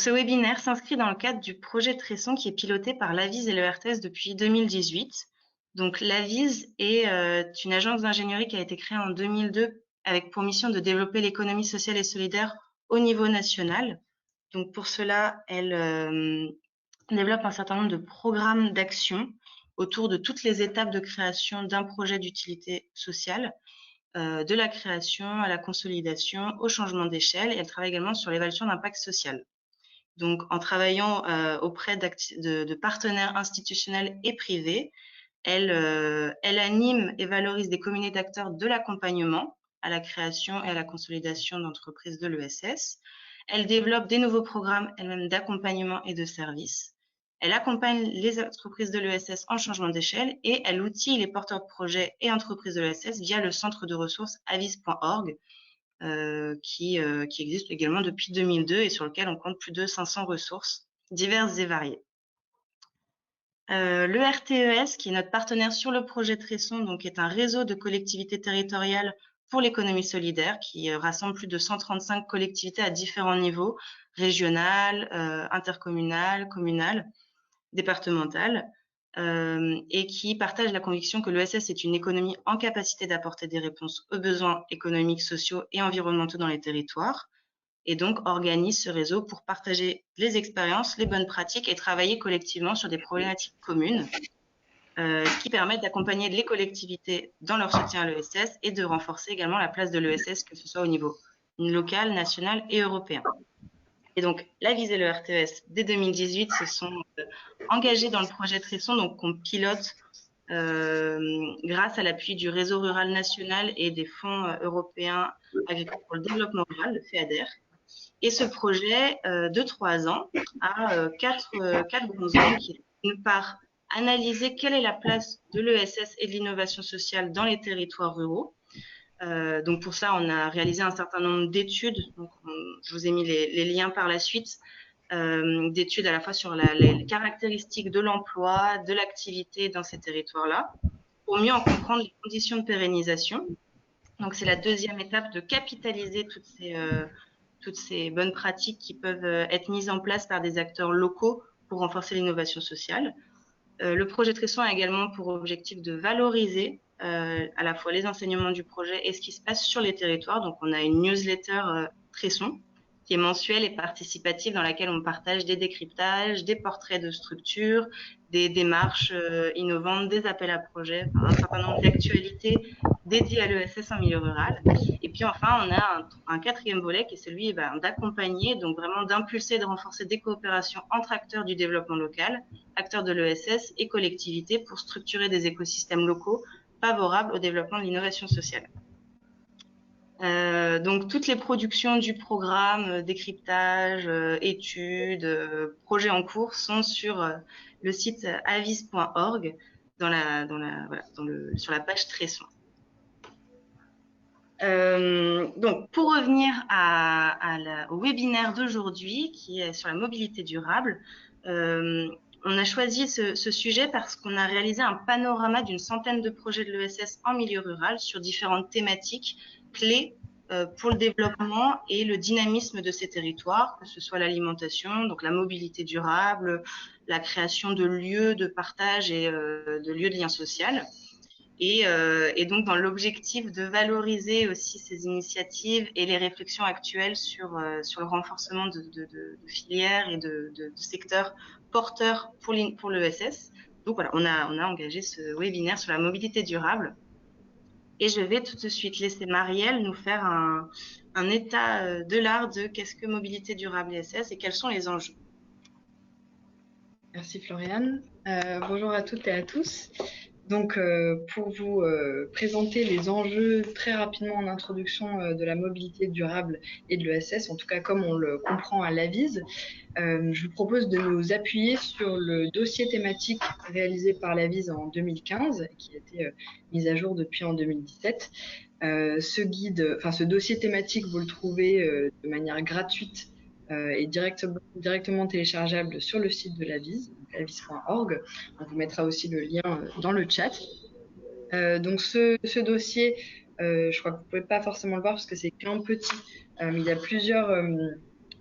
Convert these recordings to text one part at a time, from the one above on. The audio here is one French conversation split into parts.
Ce webinaire s'inscrit dans le cadre du projet Tresson qui est piloté par l'AVIS et le RTS depuis 2018. Donc l'AVIS est une agence d'ingénierie qui a été créée en 2002 avec pour mission de développer l'économie sociale et solidaire au niveau national. Donc pour cela, elle développe un certain nombre de programmes d'action autour de toutes les étapes de création d'un projet d'utilité sociale, de la création à la consolidation, au changement d'échelle. Et elle travaille également sur l'évaluation d'impact social. Donc, en travaillant auprès de partenaires institutionnels et privés, elle anime et valorise des communautés d'acteurs de l'accompagnement à la création et à la consolidation d'entreprises de l'ESS. Elle développe des nouveaux programmes elle-même d'accompagnement et de services. Elle accompagne les entreprises de l'ESS en changement d'échelle et elle outille les porteurs de projets et entreprises de l'ESS via le centre de ressources avis.org, qui existe également depuis 2002 et sur lequel on compte plus de 500 ressources diverses et variées. Le RTES, qui est notre partenaire sur le projet Tresson, donc est un réseau de collectivités territoriales pour l'économie solidaire qui rassemble plus de 135 collectivités à différents niveaux, régionales, intercommunales, communales, départementales, et qui partage la conviction que l'ESS est une économie en capacité d'apporter des réponses aux besoins économiques, sociaux et environnementaux dans les territoires, et donc organise ce réseau pour partager les expériences, les bonnes pratiques et travailler collectivement sur des problématiques communes qui permettent d'accompagner les collectivités dans leur soutien à l'ESS et de renforcer également la place de l'ESS, que ce soit au niveau local, national et européen. Et donc, l'AVIS et le RTES, dès 2018, se sont engagés dans le projet Tresson, donc qu'on pilote grâce à l'appui du réseau rural national et des fonds européens agricoles pour le développement rural, le FEADER. Et ce projet de 3 ans a quatre grands angles qui est d'une part analyser quelle est la place de l'ESS et de l'innovation sociale dans les territoires ruraux. Donc pour ça, on a réalisé un certain nombre d'études. Je vous ai mis les liens par la suite, d'études à la fois sur les caractéristiques de l'emploi, de l'activité dans ces territoires-là, pour mieux en comprendre les conditions de pérennisation. Donc c'est la deuxième étape de capitaliser toutes ces bonnes pratiques qui peuvent être mises en place par des acteurs locaux pour renforcer l'innovation sociale. Le projet Tresson a également pour objectif de valoriser à la fois les enseignements du projet et ce qui se passe sur les territoires. Donc, on a une newsletter Tresson qui est mensuelle et participative dans laquelle on partage des décryptages, des portraits de structures, des démarches innovantes, des appels à projets, un certain nombre d'actualités dédiées à l'ESS en milieu rural. Et puis enfin, on a un quatrième volet qui est celui d'accompagner, donc vraiment d'impulser et de renforcer des coopérations entre acteurs du développement local, acteurs de l'ESS et collectivités pour structurer des écosystèmes locaux favorables au développement de l'innovation sociale. Donc toutes les productions du programme, décryptage, études, projets en cours sont sur le site avis.org sur la page Tresson. Donc pour revenir au webinaire d'aujourd'hui qui est sur la mobilité durable, on a choisi ce sujet parce qu'on a réalisé un panorama d'une centaine de projets de l'ESS en milieu rural sur différentes thématiques clés pour le développement et le dynamisme de ces territoires, que ce soit l'alimentation, donc la mobilité durable, la création de lieux de partage et de lieux de lien social. Et donc, dans l'objectif de valoriser aussi ces initiatives et les réflexions actuelles sur le renforcement de filières et de secteurs porteurs pour l'ESS. Donc voilà, on a engagé ce webinaire sur la mobilité durable. Et je vais tout de suite laisser Marielle nous faire un état de l'art de qu'est-ce que mobilité durable ESS et quels sont les enjeux. Merci Floriane. Bonjour à toutes et à tous. Donc, pour vous présenter les enjeux très rapidement en introduction de la mobilité durable et de l'ESS, en tout cas comme on le comprend à l'AVIS, je vous propose de nous appuyer sur le dossier thématique réalisé par l'AVIS en 2015, qui a été mis à jour depuis en 2017. Ce dossier thématique, vous le trouvez de manière gratuite et directement téléchargeable sur le site de l'AVIS, avis.org. On vous mettra aussi le lien dans le chat. Donc ce dossier, je crois que vous ne pouvez pas forcément le voir parce que c'est qu'un petit, mais il y a plusieurs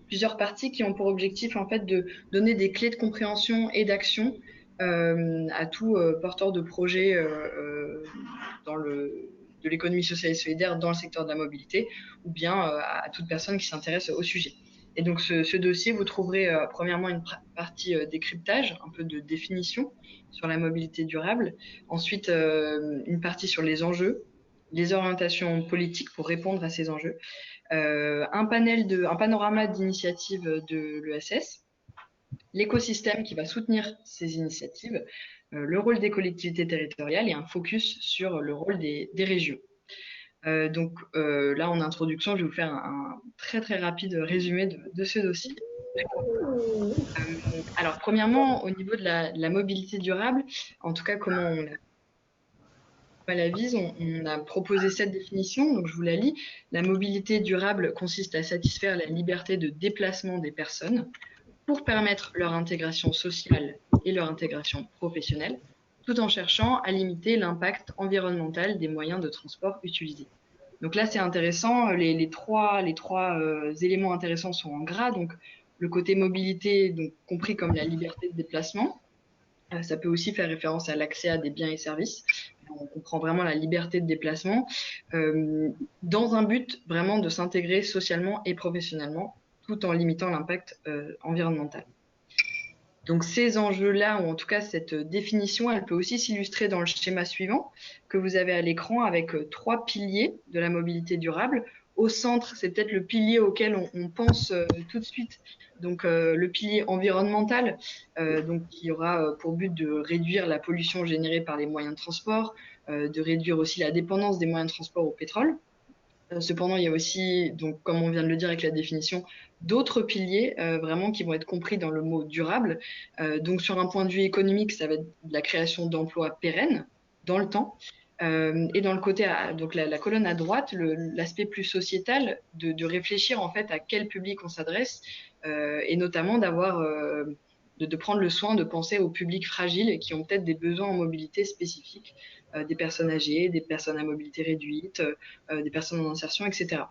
plusieurs parties qui ont pour objectif en fait de donner des clés de compréhension et d'action à tout porteur de projet de l'économie sociale et solidaire dans le secteur de la mobilité, ou bien à toute personne qui s'intéresse au sujet. Et donc ce dossier, vous trouverez premièrement une partie décryptage, un peu de définition sur la mobilité durable, ensuite une partie sur les enjeux, les orientations politiques pour répondre à ces enjeux, un panorama d'initiatives de l'ESS, l'écosystème qui va soutenir ces initiatives, le rôle des collectivités territoriales et un focus sur le rôle des régions. Donc là, en introduction, je vais vous faire un très très rapide résumé de ce dossier. Alors, premièrement, au niveau de la mobilité durable, en tout cas, comment on la vise, on a proposé cette définition, donc je vous la lis. La mobilité durable consiste à satisfaire la liberté de déplacement des personnes pour permettre leur intégration sociale et leur intégration professionnelle, tout en cherchant à limiter l'impact environnemental des moyens de transport utilisés. Donc là, c'est intéressant. Les trois éléments intéressants sont en gras. Donc, le côté mobilité, donc compris comme la liberté de déplacement. Ça peut aussi faire référence à l'accès à des biens et services. On comprend vraiment la liberté de déplacement dans un but vraiment de s'intégrer socialement et professionnellement, tout en limitant l'impact environnemental. Donc ces enjeux-là, ou en tout cas cette définition, elle peut aussi s'illustrer dans le schéma suivant que vous avez à l'écran avec trois piliers de la mobilité durable. Au centre, c'est peut-être le pilier auquel on pense tout de suite, donc le pilier environnemental, donc qui aura pour but de réduire la pollution générée par les moyens de transport, de réduire aussi la dépendance des moyens de transport au pétrole. Cependant, il y a aussi, donc, comme on vient de le dire avec la définition, d'autres piliers vraiment qui vont être compris dans le mot durable. Donc, sur un point de vue économique, ça va être la création d'emplois pérennes dans le temps. Et dans le côté, donc la colonne à droite, l'aspect plus sociétal, de réfléchir en fait à quel public on s'adresse et notamment de prendre le soin de penser aux publics fragiles qui ont peut-être des besoins en mobilité spécifiques, des personnes âgées, des personnes à mobilité réduite, des personnes en insertion, etc.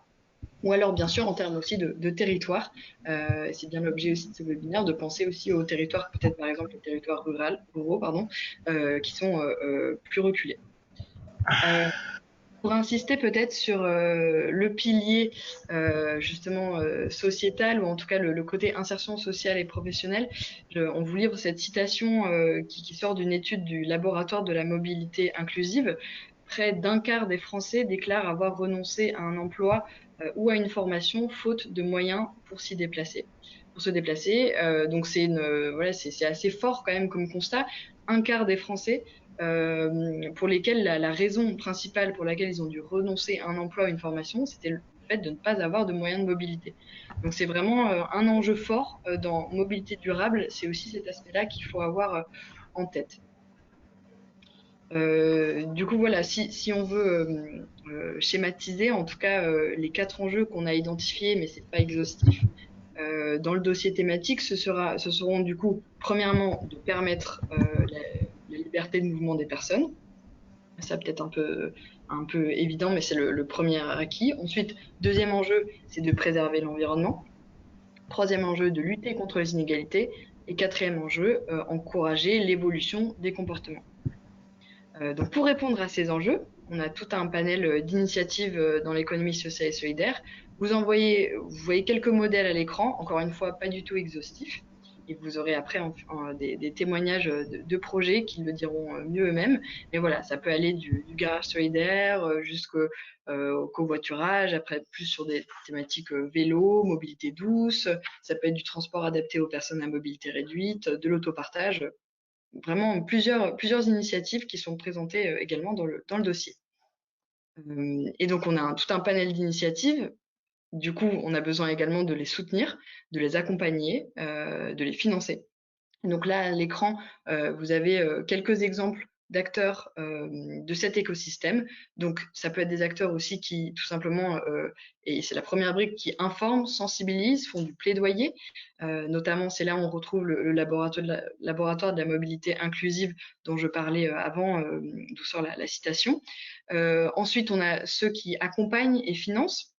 Ou alors, bien sûr, en termes aussi de territoire, c'est bien l'objet aussi de ce webinaire, de penser aussi aux territoires, peut-être par exemple les territoires ruraux, qui sont plus reculés. Pour insister peut-être sur le pilier justement sociétal, ou en tout cas le côté insertion sociale et professionnelle, on vous livre cette citation qui sort d'une étude du laboratoire de la mobilité inclusive. Près d'un quart des Français déclarent avoir renoncé à un emploi ou à une formation faute de moyens pour s'y déplacer. Pour se déplacer, donc c'est assez fort quand même comme constat. Un quart des Français pour lesquels la raison principale pour laquelle ils ont dû renoncer à un emploi ou une formation, c'était le fait de ne pas avoir de moyens de mobilité. Donc c'est vraiment un enjeu fort dans mobilité durable. C'est aussi cet aspect-là qu'il faut avoir en tête. Du coup, voilà, si on veut schématiser, en tout cas, les 4 enjeux qu'on a identifiés, mais c'est pas exhaustif, dans le dossier thématique, ce seront du coup, premièrement, de permettre la liberté de mouvement des personnes. Ça peut-être un peu évident, mais c'est le premier acquis. Ensuite, deuxième enjeu, c'est de préserver l'environnement. Troisième enjeu, de lutter contre les inégalités. Et quatrième enjeu, encourager l'évolution des comportements. Donc pour répondre à ces enjeux, on a tout un panel d'initiatives dans l'économie sociale et solidaire. Vous voyez quelques modèles à l'écran, encore une fois, pas du tout exhaustifs. Et vous aurez après des témoignages de projets qui le diront mieux eux-mêmes. Mais voilà, ça peut aller du garage solidaire jusqu'au covoiturage, après plus sur des thématiques vélo, mobilité douce. Ça peut être du transport adapté aux personnes à mobilité réduite, de l'autopartage. Vraiment plusieurs initiatives qui sont présentées également dans le dossier. Et donc, on a tout un panel d'initiatives. Du coup, on a besoin également de les soutenir, de les accompagner, de les financer. Donc là, à l'écran, vous avez quelques exemples d'acteurs de cet écosystème. Donc, ça peut être des acteurs aussi qui, tout simplement, et c'est la première brique, qui informent, sensibilisent, font du plaidoyer. Notamment, c'est là où on retrouve le laboratoire de la mobilité inclusive dont je parlais avant, d'où sort la citation. Ensuite, on a ceux qui accompagnent et financent.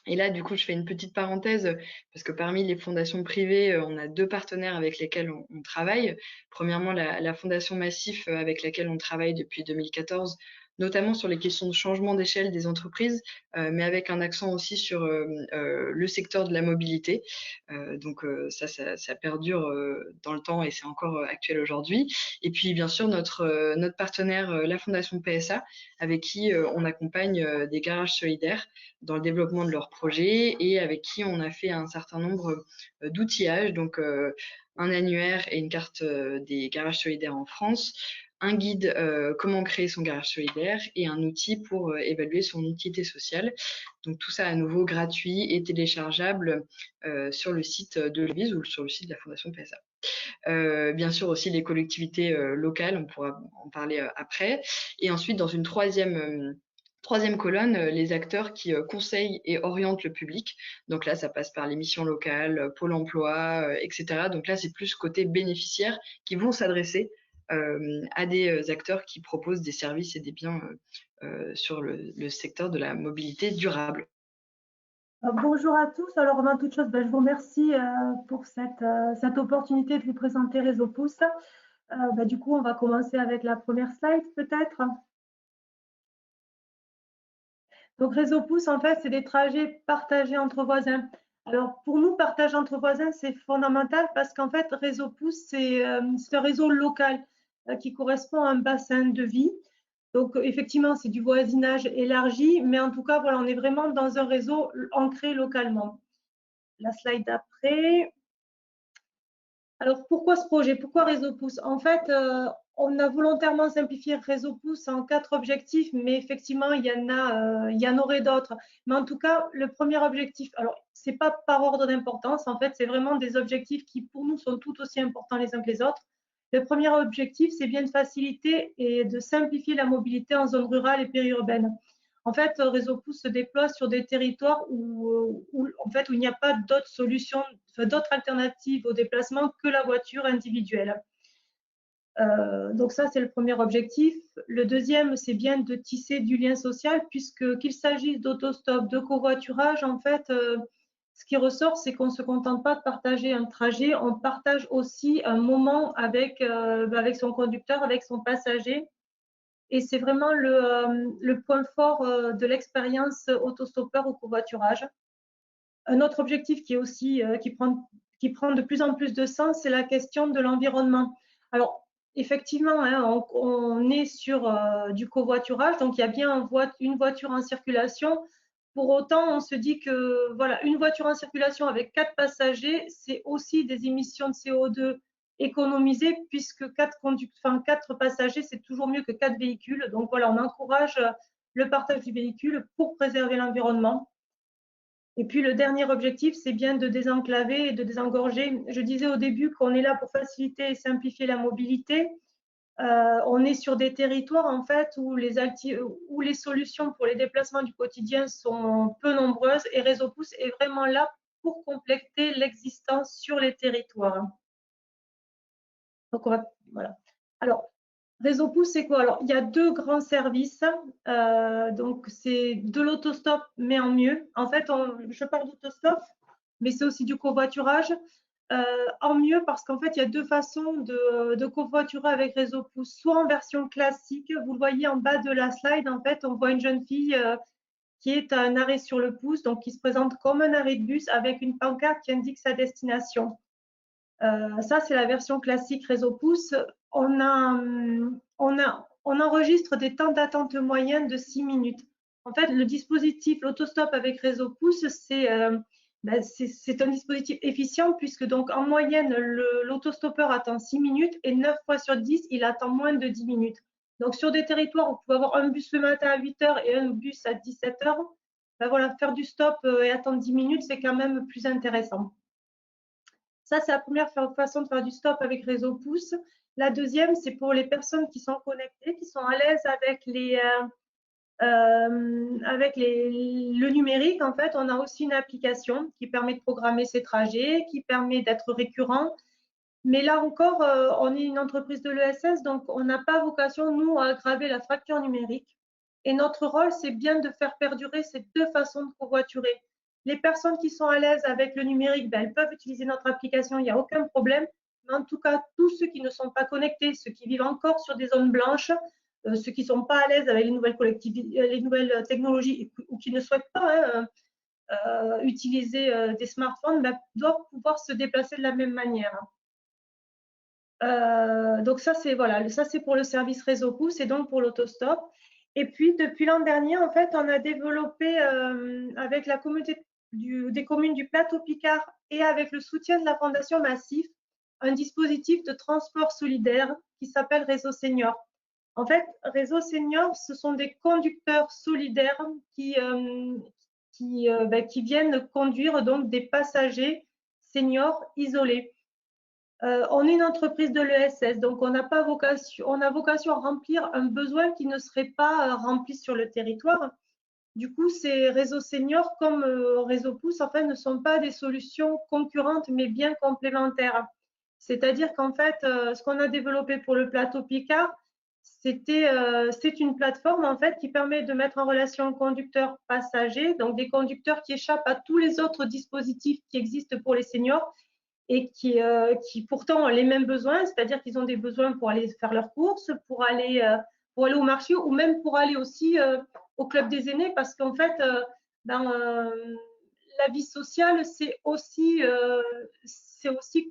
Et là, du coup, je fais une petite parenthèse parce que parmi les fondations privées, on a 2 partenaires avec lesquels on travaille. Premièrement, la Fondation Massif, avec laquelle on travaille depuis 2014, notamment sur les questions de changement d'échelle des entreprises, mais avec un accent aussi sur, le secteur de la mobilité. Ça perdure, dans le temps et c'est encore, actuel aujourd'hui. Et puis, bien sûr, notre partenaire, la Fondation PSA, avec qui, on accompagne, des garages solidaires dans le développement de leurs projets et avec qui on a fait un certain nombre d'outillages, donc un annuaire et une carte des garages solidaires en France, un guide comment créer son garage solidaire et un outil pour évaluer son utilité sociale. Donc tout ça à nouveau gratuit et téléchargeable sur le site de l'Église ou sur le site de la Fondation PSA. Bien sûr aussi les collectivités locales, on pourra en parler après. Et ensuite, dans une troisième colonne, les acteurs qui conseillent et orientent le public. Donc là, ça passe par les missions locales, Pôle emploi, etc. Donc là, c'est plus côté bénéficiaires qui vont s'adresser à des acteurs qui proposent des services et des biens sur le secteur de la mobilité durable. Bonjour à tous. Alors, avant toute chose, je vous remercie pour cette opportunité de vous présenter Réseau Pouce. Du coup, on va commencer avec la première slide, peut-être. Donc, Réseau Pouce, en fait, c'est des trajets partagés entre voisins. Alors, pour nous, partager entre voisins, c'est fondamental parce qu'en fait, Réseau Pouce, c'est un réseau local qui correspond à un bassin de vie. Donc, effectivement, c'est du voisinage élargi, mais en tout cas, voilà, on est vraiment dans un réseau ancré localement. La slide d'après. Alors, pourquoi ce projet? Pourquoi Réseau Pouce? En fait, on a volontairement simplifié Réseau Pouce en 4 objectifs, mais effectivement, il y en aurait d'autres. Mais en tout cas, le premier objectif, alors, ce n'est pas par ordre d'importance, en fait, c'est vraiment des objectifs qui, pour nous, sont tout aussi importants les uns que les autres. Le premier objectif, c'est bien de faciliter et de simplifier la mobilité en zone rurale et périurbaine. En fait, Réseau Pouce se déploie sur des territoires où il n'y a pas d'autres solutions, d'autres alternatives au déplacement que la voiture individuelle. Donc ça, c'est le premier objectif. Le deuxième, c'est bien de tisser du lien social, puisque qu'il s'agisse d'autostop, de covoiturage, en fait, ce qui ressort, c'est qu'on ne se contente pas de partager un trajet, on partage aussi un moment avec son conducteur, avec son passager. Et c'est vraiment le point fort de l'expérience autostoppeur ou covoiturage. Un autre objectif qui est aussi qui prend de plus en plus de sens, c'est la question de l'environnement. Alors, effectivement, hein, on est sur du covoiturage, donc il y a bien une voiture en circulation. Pour autant, on se dit que voilà, une voiture en circulation avec 4 passagers, c'est aussi des émissions de CO2 économisées, puisque 4 passagers, c'est toujours mieux que 4 véhicules. Donc voilà, on encourage le partage du véhicule pour préserver l'environnement. Et puis le dernier objectif, c'est bien de désenclaver et de désengorger. Je disais au début qu'on est là pour faciliter et simplifier la mobilité. On est sur des territoires en fait où les solutions pour les déplacements du quotidien sont peu nombreuses et Réseau Pouce est vraiment là pour compléter l'existence sur les territoires. Donc voilà. Alors, Réseau Pouce, c'est quoi? Alors, il y a 2 grands services. Donc, c'est de l'autostop, mais en mieux. En fait, je parle d'autostop, mais c'est aussi du covoiturage. En mieux parce qu'en fait, il y a 2 façons de covoiturer avec Réseau Pouce. Soit en version classique, vous le voyez en bas de la slide, en fait, on voit une jeune fille qui est à un arrêt sur le pouce, donc qui se présente comme un arrêt de bus avec une pancarte qui indique sa destination. Ça, c'est la version classique Réseau Pouce. On enregistre des temps d'attente moyens de 6 minutes. En fait, le dispositif, l'autostop avec Réseau Pouce, c'est un dispositif efficient puisque donc en moyenne, l'autostoppeur attend 6 minutes et 9 fois sur 10, il attend moins de 10 minutes. Donc sur des territoires où vous pouvez avoir un bus le matin à 8 h et un bus à 17 h, voilà, faire du stop et attendre 10 minutes, c'est quand même plus intéressant. Ça, c'est la première façon de faire du stop avec Réseau Pouce. La deuxième, c'est pour les personnes qui sont connectées, qui sont à l'aise avec le numérique. En fait, on a aussi une application qui permet de programmer ses trajets, qui permet d'être récurrent. Mais là encore, on est une entreprise de l'ESS, donc on n'a pas vocation, nous, à aggraver la fracture numérique. Et notre rôle, c'est bien de faire perdurer ces 2 façons de covoiturer. Les personnes qui sont à l'aise avec le numérique, ben, elles peuvent utiliser notre application, il n'y a aucun problème. Mais en tout cas, tous ceux qui ne sont pas connectés, ceux qui vivent encore sur des zones blanches, ceux qui ne sont pas à l'aise avec les nouvelles technologies ou qui ne souhaitent pas utiliser des smartphones, ben, doivent pouvoir se déplacer de la même manière. Donc ça c'est voilà, ça c'est pour le service réseau pouce et donc pour l'autostop. Et puis depuis l'an dernier, en fait, on a développé avec la communauté des communes du Plateau Picard et avec le soutien de la Fondation Massif, un dispositif de transport solidaire qui s'appelle Réseau Senior. En fait, Réseau Senior, ce sont des conducteurs solidaires qui viennent conduire donc des passagers seniors isolés. On est une entreprise de l'ESS, donc on a vocation à remplir un besoin qui ne serait pas rempli sur le territoire. Du coup, ces réseaux seniors comme Réseau Pouce, en fait, ne sont pas des solutions concurrentes, mais bien complémentaires. C'est-à-dire qu'en fait, ce qu'on a développé pour le Plateau Picard, c'est une plateforme en fait qui permet de mettre en relation conducteurs-passagers, donc des conducteurs qui échappent à tous les autres dispositifs qui existent pour les seniors et qui pourtant ont les mêmes besoins, c'est-à-dire qu'ils ont des besoins pour aller faire leurs courses, pour aller au marché ou même pour aller aussi au club des aînés, parce qu'en fait, la vie sociale, c'est aussi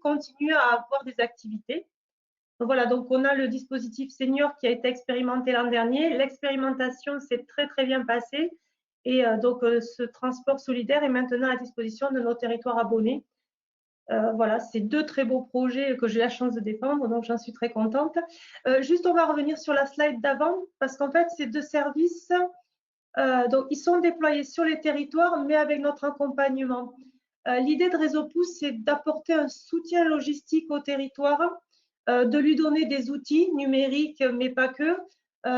continuer à avoir des activités. Donc voilà, donc on a le dispositif senior qui a été expérimenté l'an dernier. L'expérimentation s'est très très bien passée et donc ce transport solidaire est maintenant à disposition de nos territoires abonnés. Voilà, c'est deux très beaux projets que j'ai la chance de défendre, donc j'en suis très contente. Juste, on va revenir sur la slide d'avant, parce qu'en fait, ces deux services, donc, ils sont déployés sur les territoires, mais avec notre accompagnement. L'idée de Réseau Pouce, c'est d'apporter un soutien logistique au territoire, de lui donner des outils numériques, mais pas que,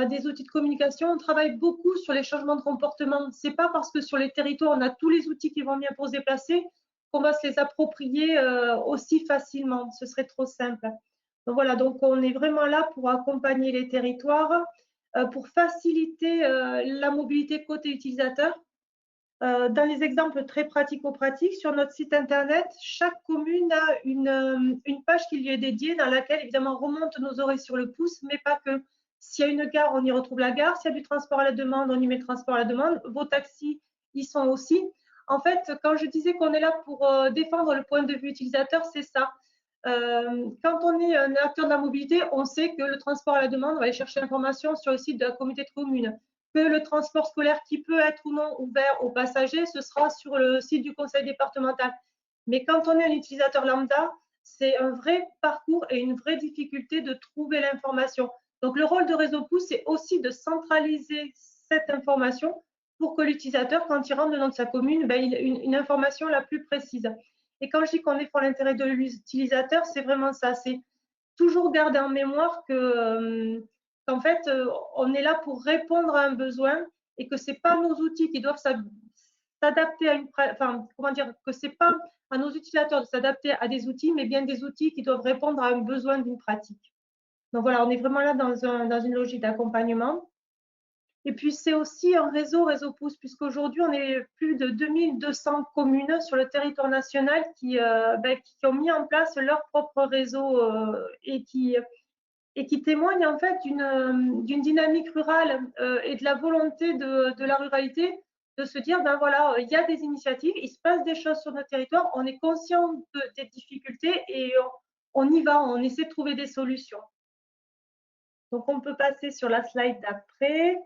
des outils de communication. On travaille beaucoup sur les changements de comportement. Ce n'est pas parce que sur les territoires, on a tous les outils qui vont bien pour se déplacer qu'on va se les approprier aussi facilement. Ce serait trop simple. Donc voilà, donc on est vraiment là pour accompagner les territoires, pour faciliter la mobilité côté utilisateur. Dans les exemples très pratico-pratiques, sur notre site internet, chaque commune a une page qui lui est dédiée dans laquelle évidemment remontent nos oreilles sur le pouce, mais pas que. S'il y a une gare, on y retrouve la gare. S'il y a du transport à la demande, on y met transport à la demande. Vos taxis y sont aussi. En fait, quand je disais qu'on est là pour défendre le point de vue utilisateur, c'est ça. Quand on est un acteur de la mobilité, on sait que le transport à la demande, on va aller chercher l'information sur le site de la communauté de communes. Que le transport scolaire qui peut être ou non ouvert aux passagers, ce sera sur le site du conseil départemental. Mais quand on est un utilisateur lambda, c'est un vrai parcours et une vraie difficulté de trouver l'information. Donc, le rôle de Réseau Pouce, c'est aussi de centraliser cette information pour que l'utilisateur, quand il rentre dans sa commune, ben, il ait une information la plus précise. Et quand je dis qu'on est pour l'intérêt de l'utilisateur, c'est vraiment ça. C'est toujours garder en mémoire qu'en fait, on est là pour répondre à un besoin et que ce n'est pas nos outils qui doivent s'adapter à une… Enfin, comment dire, que ce n'est pas à nos utilisateurs de s'adapter à des outils, mais bien des outils qui doivent répondre à un besoin d'une pratique. Donc voilà, on est vraiment là dans une logique d'accompagnement. Et puis, c'est aussi un réseau pouce, puisqu'aujourd'hui, on est plus de 2200 communes sur le territoire national qui ont mis en place leur propre réseau et qui témoignent en fait d'une dynamique rurale et de la volonté de la ruralité de se dire, ben voilà, il y a des initiatives, il se passe des choses sur notre territoire, on est conscient des difficultés et on y va, on essaie de trouver des solutions. Donc, on peut passer sur la slide d'après.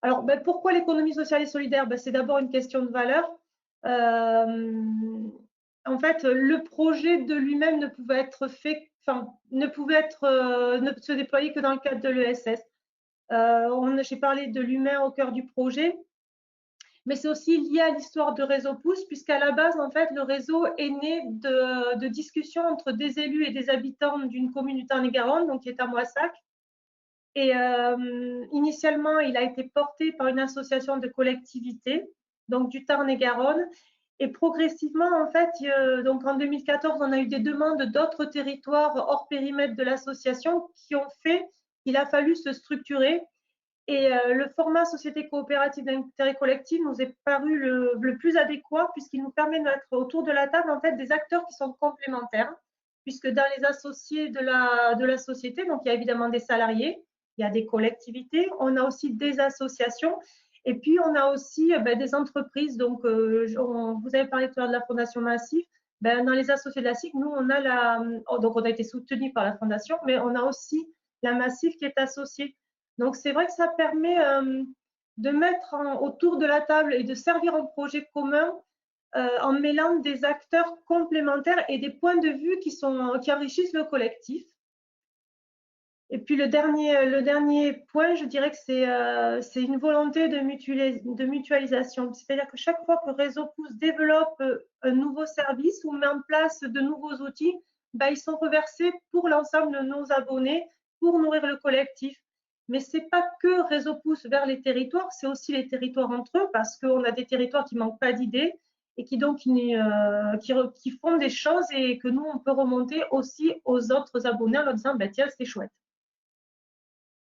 Alors, ben, pourquoi l'économie sociale et solidaire? Ben, c'est d'abord une question de valeur. En fait, le projet de lui-même ne pouvait être fait, enfin, ne se déployer que dans le cadre de l'ESS. J'ai parlé de l'humain au cœur du projet, mais c'est aussi lié à l'histoire de Réseau Pouce, puisqu'à la base, en fait, le réseau est né de discussions entre des élus et des habitants d'une commune du Tarn-et-Garonne, donc qui est à Moissac. Et initialement, il a été porté par une association de collectivités, donc du Tarn-et-Garonne. Et progressivement, en fait, donc en 2014, on a eu des demandes d'autres territoires hors périmètre de l'association qui ont fait qu'il a fallu se structurer. Et le format société coopérative d'intérêt collectif nous est paru le plus adéquat puisqu'il nous permet de mettre autour de la table en fait des acteurs qui sont complémentaires, puisque dans les associés de la société, donc il y a évidemment des salariés, il y a des collectivités, on a aussi des associations et puis on a aussi des entreprises. Donc vous avez parlé tout à l'heure de la Fondation Massif. Dans les associés de la SIC, nous on a donc on a été soutenu par la Fondation, mais on a aussi la Massif qui est associée. Donc, c'est vrai que ça permet de mettre autour de la table et de servir un projet commun en mêlant des acteurs complémentaires et des points de vue qui enrichissent le collectif. Et puis, le dernier point, je dirais que c'est une volonté de mutualisation. C'est-à-dire que chaque fois que Réseau Pouce développe un nouveau service ou met en place de nouveaux outils, ils sont reversés pour l'ensemble de nos abonnés pour nourrir le collectif. Mais ce n'est pas que Réseau Pouce vers les territoires, c'est aussi les territoires entre eux, parce qu'on a des territoires qui ne manquent pas d'idées et qui font des choses et que nous, on peut remonter aussi aux autres abonnés en leur disant, tiens, c'est chouette.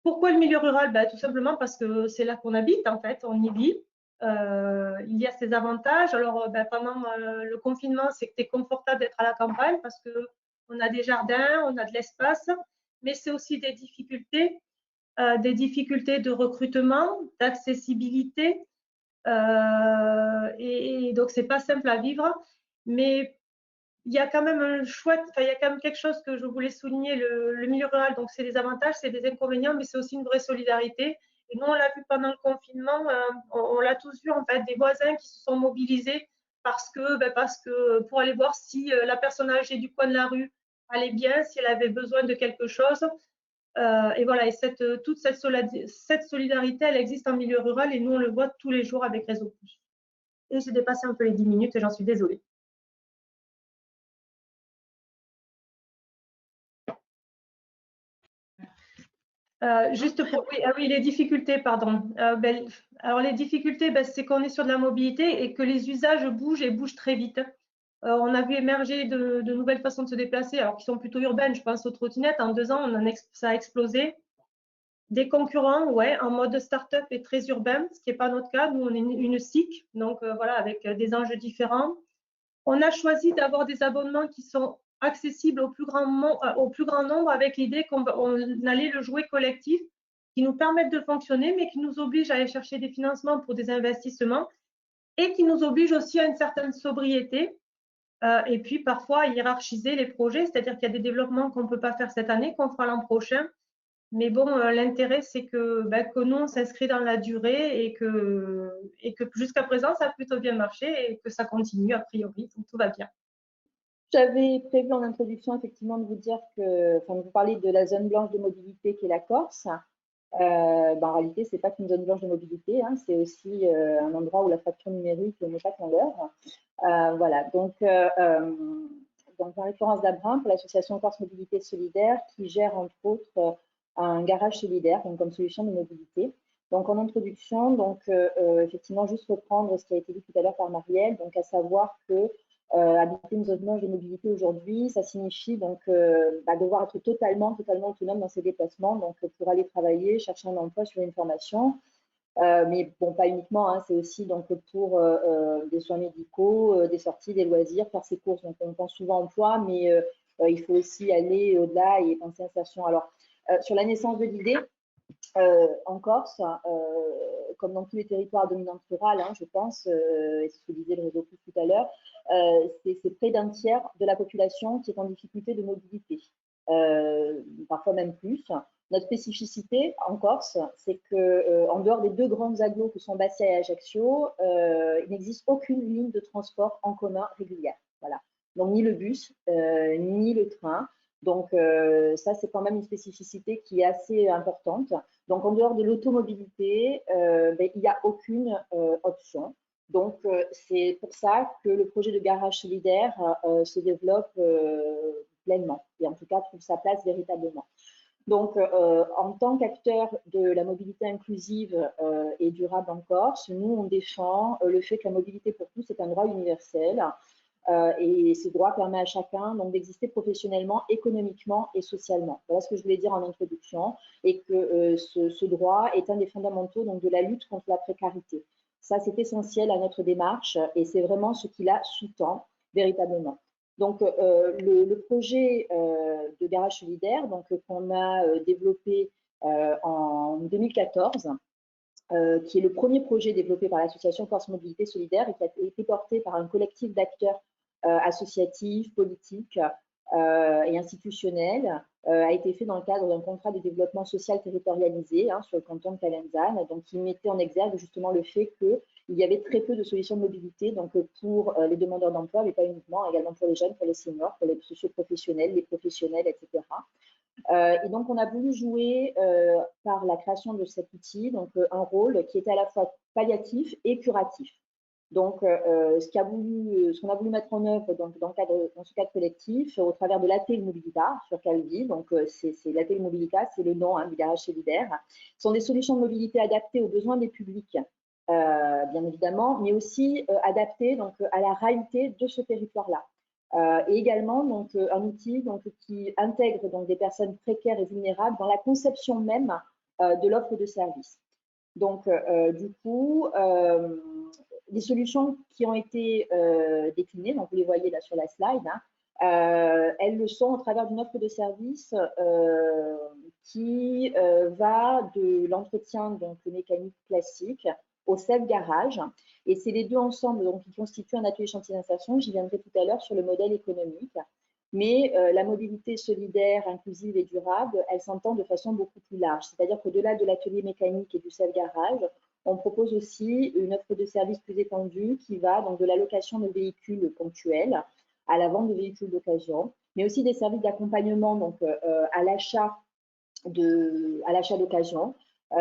Pourquoi le milieu rural? Tout simplement parce que c'est là qu'on habite, en fait, on y vit. Il y a ses avantages. Alors, pendant le confinement, c'était confortable d'être à la campagne parce qu'on a des jardins, on a de l'espace, mais c'est aussi des difficultés de recrutement, d'accessibilité. Et donc, c'est pas simple à vivre. Mais il y a quand même il y a quand même quelque chose que je voulais souligner, le milieu rural. Donc, c'est des avantages, c'est des inconvénients, mais c'est aussi une vraie solidarité. Et nous, on l'a vu pendant le confinement, on l'a tous vu, en fait, des voisins qui se sont mobilisés parce que pour aller voir si la personne âgée du coin de la rue allait bien, si elle avait besoin de quelque chose. Et voilà, et toute cette solidarité, elle existe en milieu rural et nous, on le voit tous les jours avec Réseau Pouce. Et j'ai dépassé un peu les 10 minutes et j'en suis désolée. Oui, les difficultés, pardon. Alors, les difficultés, c'est qu'on est sur de la mobilité et que les usages bougent et bougent très vite. On a vu émerger de nouvelles façons de se déplacer, alors qui sont plutôt urbaines. Je pense aux trottinettes. En 2 ans, ça a explosé. Des concurrents, ouais, en mode start-up et très urbain, ce qui n'est pas notre cas. Nous, on est une SIC, donc voilà, avec des enjeux différents. On a choisi d'avoir des abonnements qui sont accessibles au plus grand nombre avec l'idée qu'on allait le jouer collectif, qui nous permettent de fonctionner, mais qui nous obligent à aller chercher des financements pour des investissements et qui nous obligent aussi à une certaine sobriété. Et puis parfois à hiérarchiser les projets, c'est-à-dire qu'il y a des développements qu'on ne peut pas faire cette année, qu'on fera l'an prochain. Mais bon, l'intérêt, c'est que nous, on s'inscrit dans la durée et que jusqu'à présent, ça a plutôt bien marché et que ça continue a priori, donc tout va bien. J'avais prévu en introduction effectivement de vous dire que, de vous parler de la zone blanche de mobilité qui est la Corse. En réalité, ce n'est pas qu'une zone blanche de mobilité, hein, c'est aussi un endroit où la fracture numérique n'est pas qu'en l'heure. Voilà, donc en l'occurrence d'Abrin, pour l'association Corse Mobilité Solidaire, qui gère entre autres un garage solidaire donc comme solution de mobilité. Donc en introduction, effectivement, juste reprendre ce qui a été dit tout à l'heure par Marielle, donc à savoir que habiter une zone blanche de mobilité aujourd'hui, ça signifie donc devoir être totalement autonome dans ses déplacements, donc pour aller travailler, chercher un emploi, suivre une formation. Mais bon, pas uniquement, hein, c'est aussi donc pour des soins médicaux, des sorties, des loisirs, faire ses courses. Donc on pense souvent emploi, mais il faut aussi aller au-delà et penser insertion. Alors, sur la naissance de l'idée, en Corse, comme dans tous les territoires à dominante rurale, hein, je pense, et c'est ce que disait le Réseau Pouce tout à l'heure, c'est près d'un tiers de la population qui est en difficulté de mobilité, parfois même plus. Notre spécificité en Corse, c'est qu'en dehors des 2 grandes agglos que sont Bastia et Ajaccio, il n'existe aucune ligne de transport en commun régulière. Voilà. Donc ni le bus, ni le train. Donc ça, c'est quand même une spécificité qui est assez importante. Donc en dehors de l'automobilité, il n'y a aucune option. Donc c'est pour ça que le projet de garage solidaire se développe pleinement et en tout cas trouve sa place véritablement. Donc, en tant qu'acteur de la mobilité inclusive et durable en Corse, nous, on défend le fait que la mobilité pour tous est un droit universel et ce droit permet à chacun donc d'exister professionnellement, économiquement et socialement. Voilà ce que je voulais dire en introduction, et que ce droit est un des fondamentaux donc de la lutte contre la précarité. Ça, c'est essentiel à notre démarche et c'est vraiment ce qui la sous-tend véritablement. Donc, le projet de garage solidaire qu'on a développé en 2014, qui est le premier projet développé par l'association Corse Mobilité Solidaire et qui a été porté par un collectif d'acteurs associatifs, politiques et institutionnels, a été fait dans le cadre d'un contrat de développement social territorialisé sur le canton de Calenzane, donc qui mettait en exergue justement le fait qu'il y avait très peu de solutions de mobilité donc pour les demandeurs d'emploi, mais pas uniquement, également pour les jeunes, pour les seniors, pour les socioprofessionnels, les professionnels, etc. Et donc, on a voulu jouer par la création de cet outil donc un rôle qui était à la fois palliatif et curatif. Donc, ce qu'on a voulu mettre en œuvre donc, dans ce cadre collectif, au travers de l'AT Mobilita sur Calvi, donc c'est l'AT Mobilita, c'est le nom du garage solidaire, sont des solutions de mobilité adaptées aux besoins des publics, bien évidemment, mais aussi adaptées donc, à la réalité de ce territoire-là. Et également donc, un outil donc, qui intègre donc, des personnes précaires et vulnérables dans la conception même de l'offre de service. Donc, du coup, les solutions qui ont été déclinées, donc vous les voyez là sur la slide, elles le sont au travers d'une offre de service qui va de l'entretien donc mécanique classique au self-garage. Et c'est les deux ensemble donc, qui constituent un atelier chantier d'insertion. J'y viendrai tout à l'heure sur le modèle économique. Mais la mobilité solidaire, inclusive et durable, elle s'entend de façon beaucoup plus large. C'est-à-dire qu'au-delà de l'atelier mécanique et du self-garage, on propose aussi une offre de services plus étendue qui va donc de la location de véhicules ponctuels à la vente de véhicules d'occasion, mais aussi des services d'accompagnement donc à l'achat d'occasion,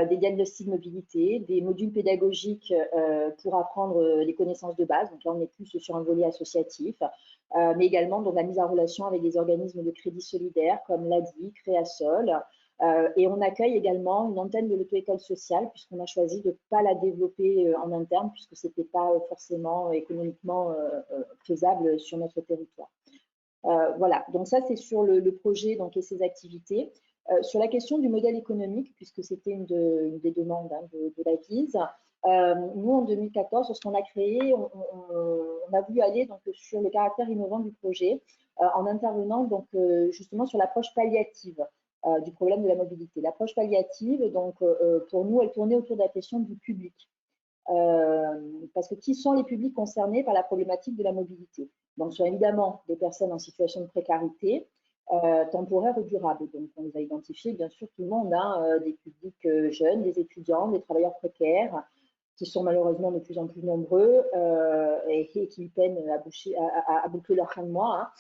des diagnostics mobilité, des modules pédagogiques pour apprendre les connaissances de base. Donc là, on est plus sur un volet associatif, mais également donc, la mise en relation avec des organismes de crédit solidaire comme l'ADI, Créasol. Et on accueille également une antenne de l'auto-école sociale, puisqu'on a choisi de ne pas la développer en interne, puisque ce n'était pas forcément économiquement faisable sur notre territoire. Voilà, donc ça, c'est sur le projet donc, et ses activités. Sur la question du modèle économique, puisque c'était une des demandes de la GIZ, nous, en 2014, lorsqu'on a créé, on a voulu aller donc, sur le caractère innovant du projet en intervenant donc, justement sur l'approche palliative du problème de la mobilité. L'approche palliative, donc, pour nous, elle tournait autour de la question du public. Parce que qui sont les publics concernés par la problématique de la mobilité? Donc, ce sont évidemment des personnes en situation de précarité, temporaire ou durable. Donc, on les a identifiés, bien sûr, tout le monde, des publics jeunes, des étudiants, des travailleurs précaires, qui sont malheureusement de plus en plus nombreux et qui peinent à boucler leur fin de mois,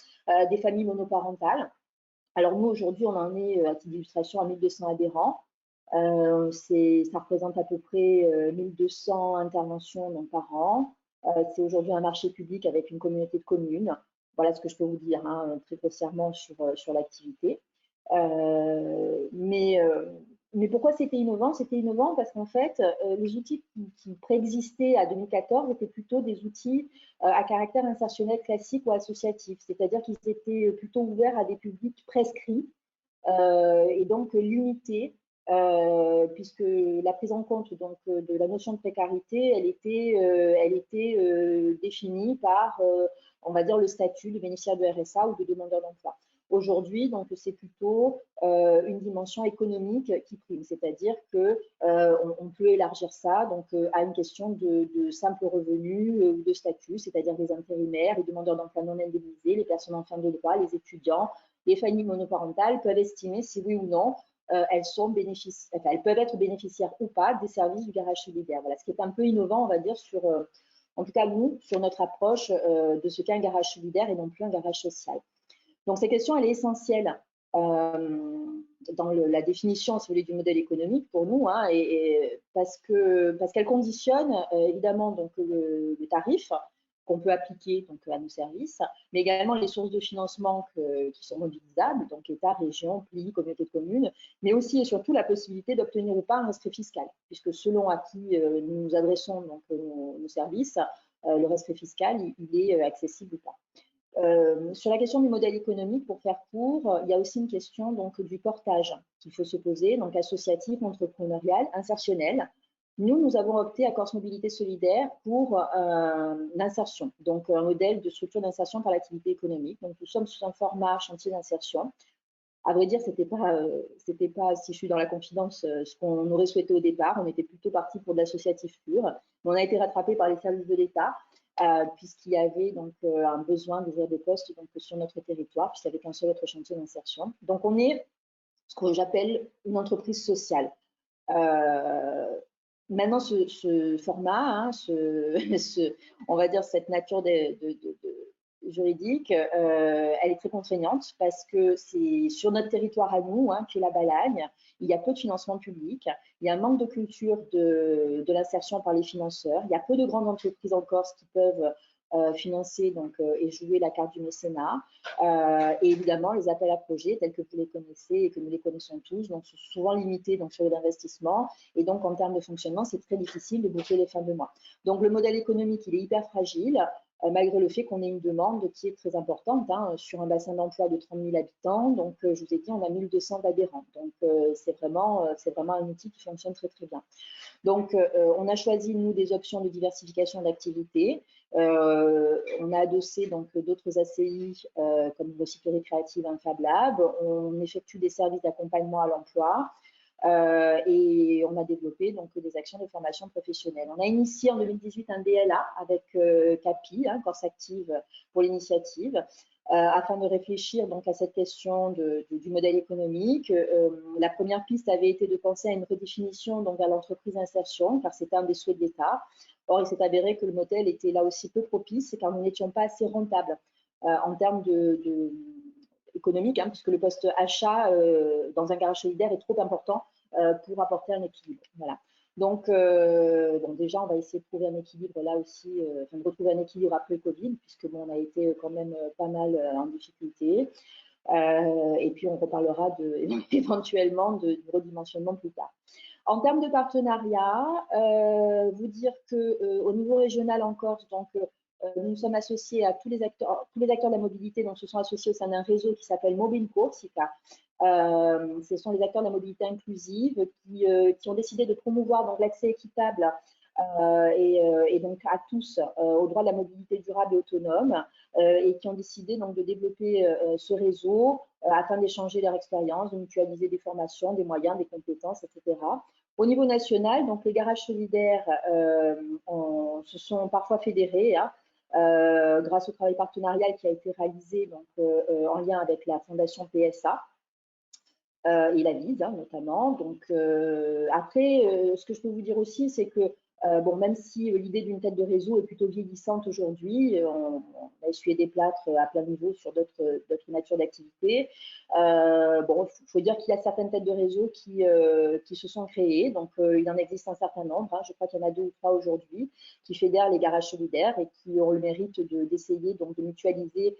des familles monoparentales. Alors, nous, aujourd'hui, on en est, à titre d'illustration, à 1200 adhérents. Ça représente à peu près 1200 interventions donc, par an. C'est aujourd'hui un marché public avec une communauté de communes. Voilà ce que je peux vous dire très grossièrement sur l'activité. Mais pourquoi c'était innovant? C'était innovant parce qu'en fait, les outils qui préexistaient à 2014 étaient plutôt des outils à caractère insertionnel classique ou associatif, c'est-à-dire qu'ils étaient plutôt ouverts à des publics prescrits et donc limités, puisque la prise en compte donc, de la notion de précarité, elle était définie par, on va dire, le statut de bénéficiaire de RSA ou de demandeur d'emploi. Aujourd'hui, donc, c'est plutôt une dimension économique qui prime, c'est-à-dire qu'on peut élargir ça donc, à une question de simple revenu ou de statut, c'est-à-dire les intérimaires, les demandeurs d'emploi non indemnisés, les personnes en fin de droit, les étudiants, les familles monoparentales peuvent estimer si oui ou non elles peuvent être bénéficiaires ou pas des services du garage solidaire. Voilà, ce qui est un peu innovant, on va dire, en tout cas nous, sur notre approche de ce qu'est un garage solidaire et non plus un garage social. Donc, cette question, elle est essentielle dans la définition, si vous voulez, du modèle économique pour nous, parce qu'elle conditionne évidemment donc, le tarif qu'on peut appliquer donc, à nos services, mais également les sources de financement qui sont mobilisables, donc État, région, pays, communauté de communes, mais aussi et surtout la possibilité d'obtenir ou pas un rescrit fiscal, puisque selon à qui nous adressons donc, nos services, le rescrit fiscal, il est accessible ou pas. Sur la question du modèle économique, pour faire court, il y a aussi une question donc du portage qu'il faut se poser, donc associatif, entrepreneurial, insertionnel. Nous avons opté à Corse Mobilité Solidaire pour l'insertion, donc un modèle de structure d'insertion par l'activité économique. Donc nous sommes sous un format chantier d'insertion. À vrai dire, c'était pas, si je suis dans la confidence, ce qu'on aurait souhaité au départ. On était plutôt parti pour de l'associatif pur, mais on a été rattrapé par les services de l'État. Puisqu'il y avait donc un besoin d'ouvrir des postes donc, sur notre territoire, puisqu'il n'y avait qu'un seul autre chantier d'insertion. Donc on est ce que j'appelle une entreprise sociale. Maintenant, ce format, hein, on va dire cette nature juridique, elle est très contraignante parce que c'est sur notre territoire à nous, hein, qui est la Balagne, il y a peu de financement public, il y a un manque de culture de l'insertion par les financeurs, il y a peu de grandes entreprises en Corse qui peuvent financer donc, et jouer la carte du mécénat. Et évidemment, les appels à projets tels que vous les connaissez et que nous les connaissons tous, donc, sont souvent limités donc, sur l'investissement. Et donc, en termes de fonctionnement, c'est très difficile de boucler les fins de mois. Donc, le modèle économique, il est hyper fragile. Malgré le fait qu'on ait une demande qui est très importante, hein, sur un bassin d'emploi de 30 000 habitants. Donc, je vous ai dit, on a 1200 adhérents. Donc, c'est vraiment un outil qui fonctionne très, très bien. Donc, on a choisi, nous, des options de diversification d'activités. On a adossé donc d'autres ACI, comme le Cyclerie Créative, un Fab Lab. On effectue des services d'accompagnement à l'emploi. Et on a développé donc des actions de formation professionnelle. On a initié en 2018 un DLA avec CAPI, hein, Corse Active pour l'initiative, afin de réfléchir donc à cette question du modèle économique. La première piste avait été de penser à une redéfinition donc à l'entreprise insertion, car c'était un des souhaits de l'État. Or, il s'est avéré que le modèle était là aussi peu propice, car nous n'étions pas assez rentables en termes économique, hein, puisque le poste achat dans un garage solidaire est trop important pour apporter un équilibre. Voilà. Donc déjà, on va essayer de trouver un équilibre là aussi, de retrouver un équilibre après le Covid, puisque bon, on a été quand même pas mal en difficulté. Et puis, on reparlera éventuellement du redimensionnement plus tard. En termes de partenariat, vous dire qu'au niveau régional en Corse, donc, nous sommes associés à tous les acteurs de la mobilité, donc se sont associés au sein d'un réseau qui s'appelle Mobile Corsica. Ce sont les acteurs de la mobilité inclusive qui ont décidé de promouvoir donc l'accès équitable et donc à tous au droit de la mobilité durable et autonome et qui ont décidé donc de développer ce réseau afin d'échanger leur expérience, de mutualiser des formations, des moyens, des compétences, etc. Au niveau national, donc les garages solidaires se sont parfois fédérés, hein, grâce au travail partenarial qui a été réalisé donc, en lien avec la fondation PSA et la VISE, hein, notamment. Donc, après, ce que je peux vous dire aussi, c'est que bon, même si l'idée d'une tête de réseau est plutôt vieillissante aujourd'hui, on a essuyé des plâtres à plein niveau sur d'autres natures d'activités. Bon, il faut dire qu'il y a certaines têtes de réseau qui se sont créées. Donc, il en existe un certain nombre. Hein, je crois qu'il y en a 2 ou 3 aujourd'hui qui fédèrent les garages solidaires et qui ont le mérite d'essayer donc de mutualiser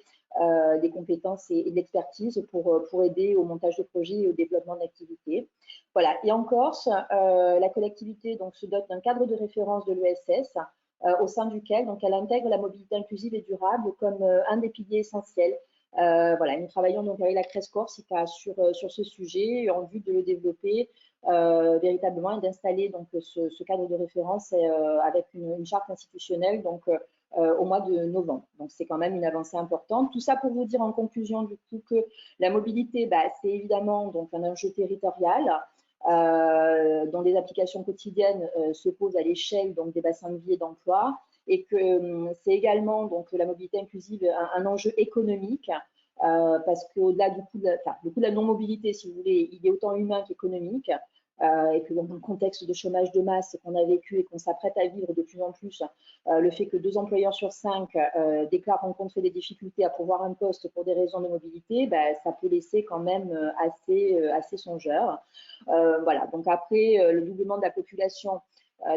des compétences et de l'expertise pour aider au montage de projets et au développement d'activités. Voilà. Et en Corse, la collectivité donc, se dote d'un cadre de référence de l'ESS au sein duquel donc, elle intègre la mobilité inclusive et durable comme un des piliers essentiels. Voilà, nous travaillons donc avec la CRES Corsica sur ce sujet en vue de le développer véritablement et d'installer donc ce cadre de référence avec une charte institutionnelle donc au mois de novembre. Donc c'est quand même une avancée importante. Tout ça pour vous dire en conclusion du coup que la mobilité, c'est évidemment donc un enjeu territorial dont les applications quotidiennes se posent à l'échelle donc des bassins de vie et d'emploi, et que c'est également donc la mobilité inclusive un enjeu économique parce qu'au-delà du coût de la non-mobilité, si vous voulez, il est autant humain qu'économique. Et que dans le contexte de chômage de masse qu'on a vécu et qu'on s'apprête à vivre de plus en plus, le fait que 2 employeurs sur 5 déclarent rencontrer des difficultés à pourvoir un poste pour des raisons de mobilité, ça peut laisser quand même assez songeur. Voilà, donc après le doublement de la population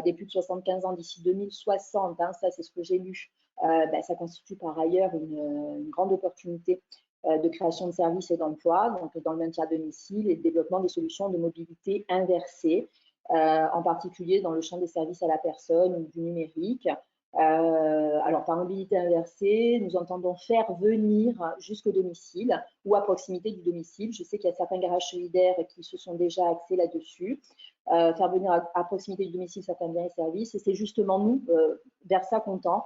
des plus de 75 ans d'ici 2060, hein, ça c'est ce que j'ai lu, ça constitue par ailleurs une grande opportunité de création de services et d'emplois, donc dans le maintien à domicile et le développement des solutions de mobilité inversée, en particulier dans le champ des services à la personne ou du numérique. Alors, par mobilité inversée, nous entendons faire venir jusqu'au domicile ou à proximité du domicile. Je sais qu'il y a certains garages solidaires qui se sont déjà axés là-dessus. Faire venir à proximité du domicile certains biens et services. Et c'est justement nous, vers ça qu'on tend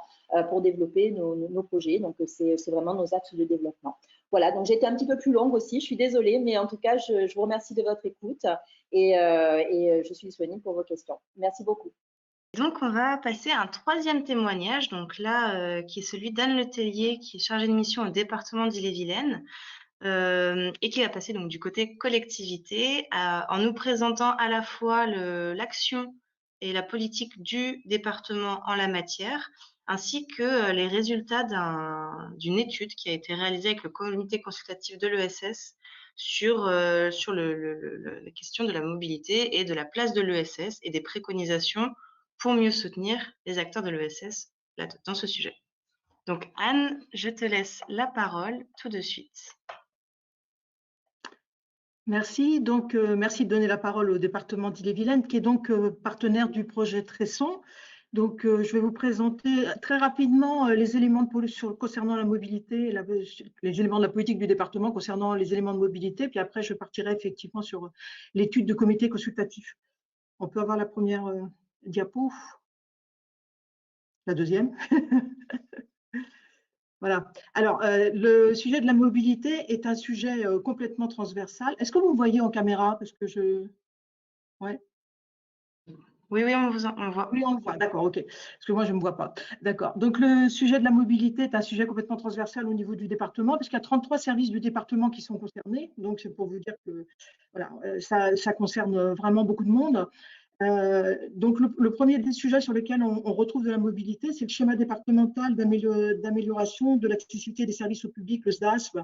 pour développer nos projets. Donc, c'est vraiment nos axes de développement. Voilà, donc j'ai été un petit peu plus longue aussi, je suis désolée, mais en tout cas, je vous remercie de votre écoute et je suis disponible pour vos questions. Merci beaucoup. Donc, on va passer à un troisième témoignage, donc là, qui est celui d'Anne Letellier, qui est chargée de mission au département d'Ille-et-Vilaine, et qui va passer donc du côté collectivité, en nous présentant à la fois l'action et la politique du département en la matière, ainsi que les résultats d'une étude qui a été réalisée avec le comité consultatif de l'ESS sur la question de la mobilité et de la place de l'ESS et des préconisations pour mieux soutenir les acteurs de l'ESS dans ce sujet. Donc Anne, je te laisse la parole tout de suite. Merci. Donc, merci de donner la parole au département d'Ille-et-Vilaine, qui est donc partenaire du projet Tresson. Donc, je vais vous présenter très rapidement les éléments concernant la mobilité, les éléments de la politique du département concernant les éléments de mobilité. Puis après, je partirai effectivement sur l'étude de comité consultatif. On peut avoir la première diapo, la deuxième. Voilà. Alors, le sujet de la mobilité est un sujet complètement transversal. Est-ce que vous me voyez en caméra? Parce que ouais. Oui, on voit. Oui, on le voit, d'accord, ok. Parce que moi, je ne me vois pas. D'accord. Donc, le sujet de la mobilité est un sujet complètement transversal au niveau du département, puisqu'il y a 33 services du département qui sont concernés. Donc, c'est pour vous dire que voilà, ça concerne vraiment beaucoup de monde. Donc, le premier des sujets sur lesquels on retrouve de la mobilité, c'est le schéma départemental d'amélioration de l'accessibilité des services au public, le SDASP.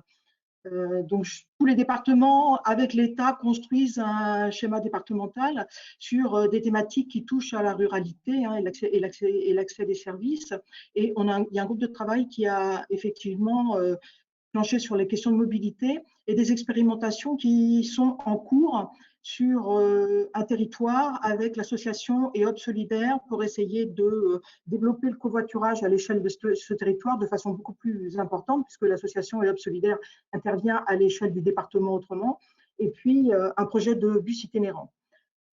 Donc, tous les départements, avec l'État, construisent un schéma départemental sur des thématiques qui touchent à la ruralité hein, et l'accès des services. Et il y a un groupe de travail qui a effectivement planché sur les questions de mobilité et des expérimentations qui sont en cours sur un territoire avec l'association EOP Solidaire pour essayer de développer le covoiturage à l'échelle de ce territoire de façon beaucoup plus importante, puisque l'association EOP Solidaire intervient à l'échelle du département autrement, et puis un projet de bus itinérant.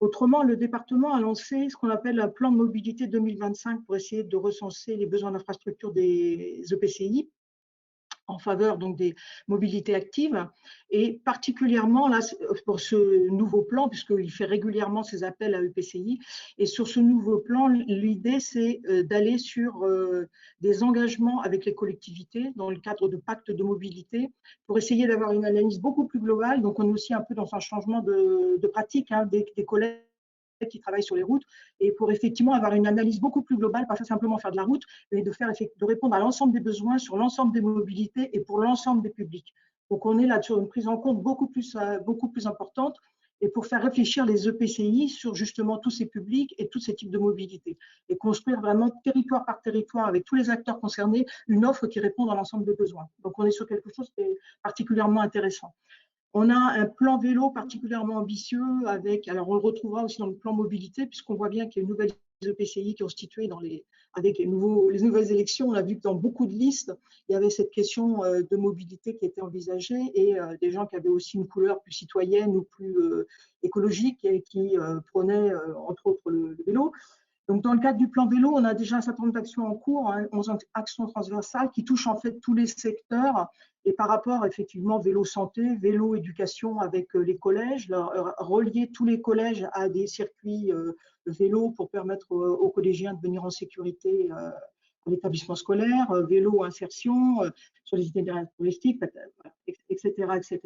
Autrement, le département a lancé ce qu'on appelle un plan de mobilité 2025 pour essayer de recenser les besoins d'infrastructure des EPCI en faveur donc des mobilités actives et particulièrement là pour ce nouveau plan puisqu'il fait régulièrement ses appels à EPCI et sur ce nouveau plan l'idée c'est d'aller sur des engagements avec les collectivités dans le cadre de pactes de mobilité pour essayer d'avoir une analyse beaucoup plus globale. Donc on est aussi un peu dans un changement de pratique hein, des collègues qui travaillent sur les routes et pour effectivement avoir une analyse beaucoup plus globale, pas simplement faire de la route, mais de répondre à l'ensemble des besoins sur l'ensemble des mobilités et pour l'ensemble des publics. Donc on est là sur une prise en compte beaucoup plus importante et pour faire réfléchir les EPCI sur justement tous ces publics et tous ces types de mobilité et construire vraiment territoire par territoire avec tous les acteurs concernés une offre qui réponde à l'ensemble des besoins. Donc on est sur quelque chose qui est particulièrement intéressant. On a un plan vélo particulièrement ambitieux alors on le retrouvera aussi dans le plan mobilité puisqu'on voit bien qu'il y a une nouvelle EPCI qui ont constitué avec les nouvelles élections. On a vu que dans beaucoup de listes, il y avait cette question de mobilité qui était envisagée et des gens qui avaient aussi une couleur plus citoyenne ou plus écologique et qui prônaient entre autres le vélo. Donc, dans le cadre du plan vélo, on a déjà un certain nombre d'actions en cours, hein, 11 actions transversales qui touchent en fait tous les secteurs. Et par rapport, effectivement, vélo santé, vélo éducation avec les collèges, relier tous les collèges à des circuits vélo pour permettre aux collégiens de venir en sécurité à l'établissement scolaire, vélo insertion sur les itinéraires touristiques, etc., etc.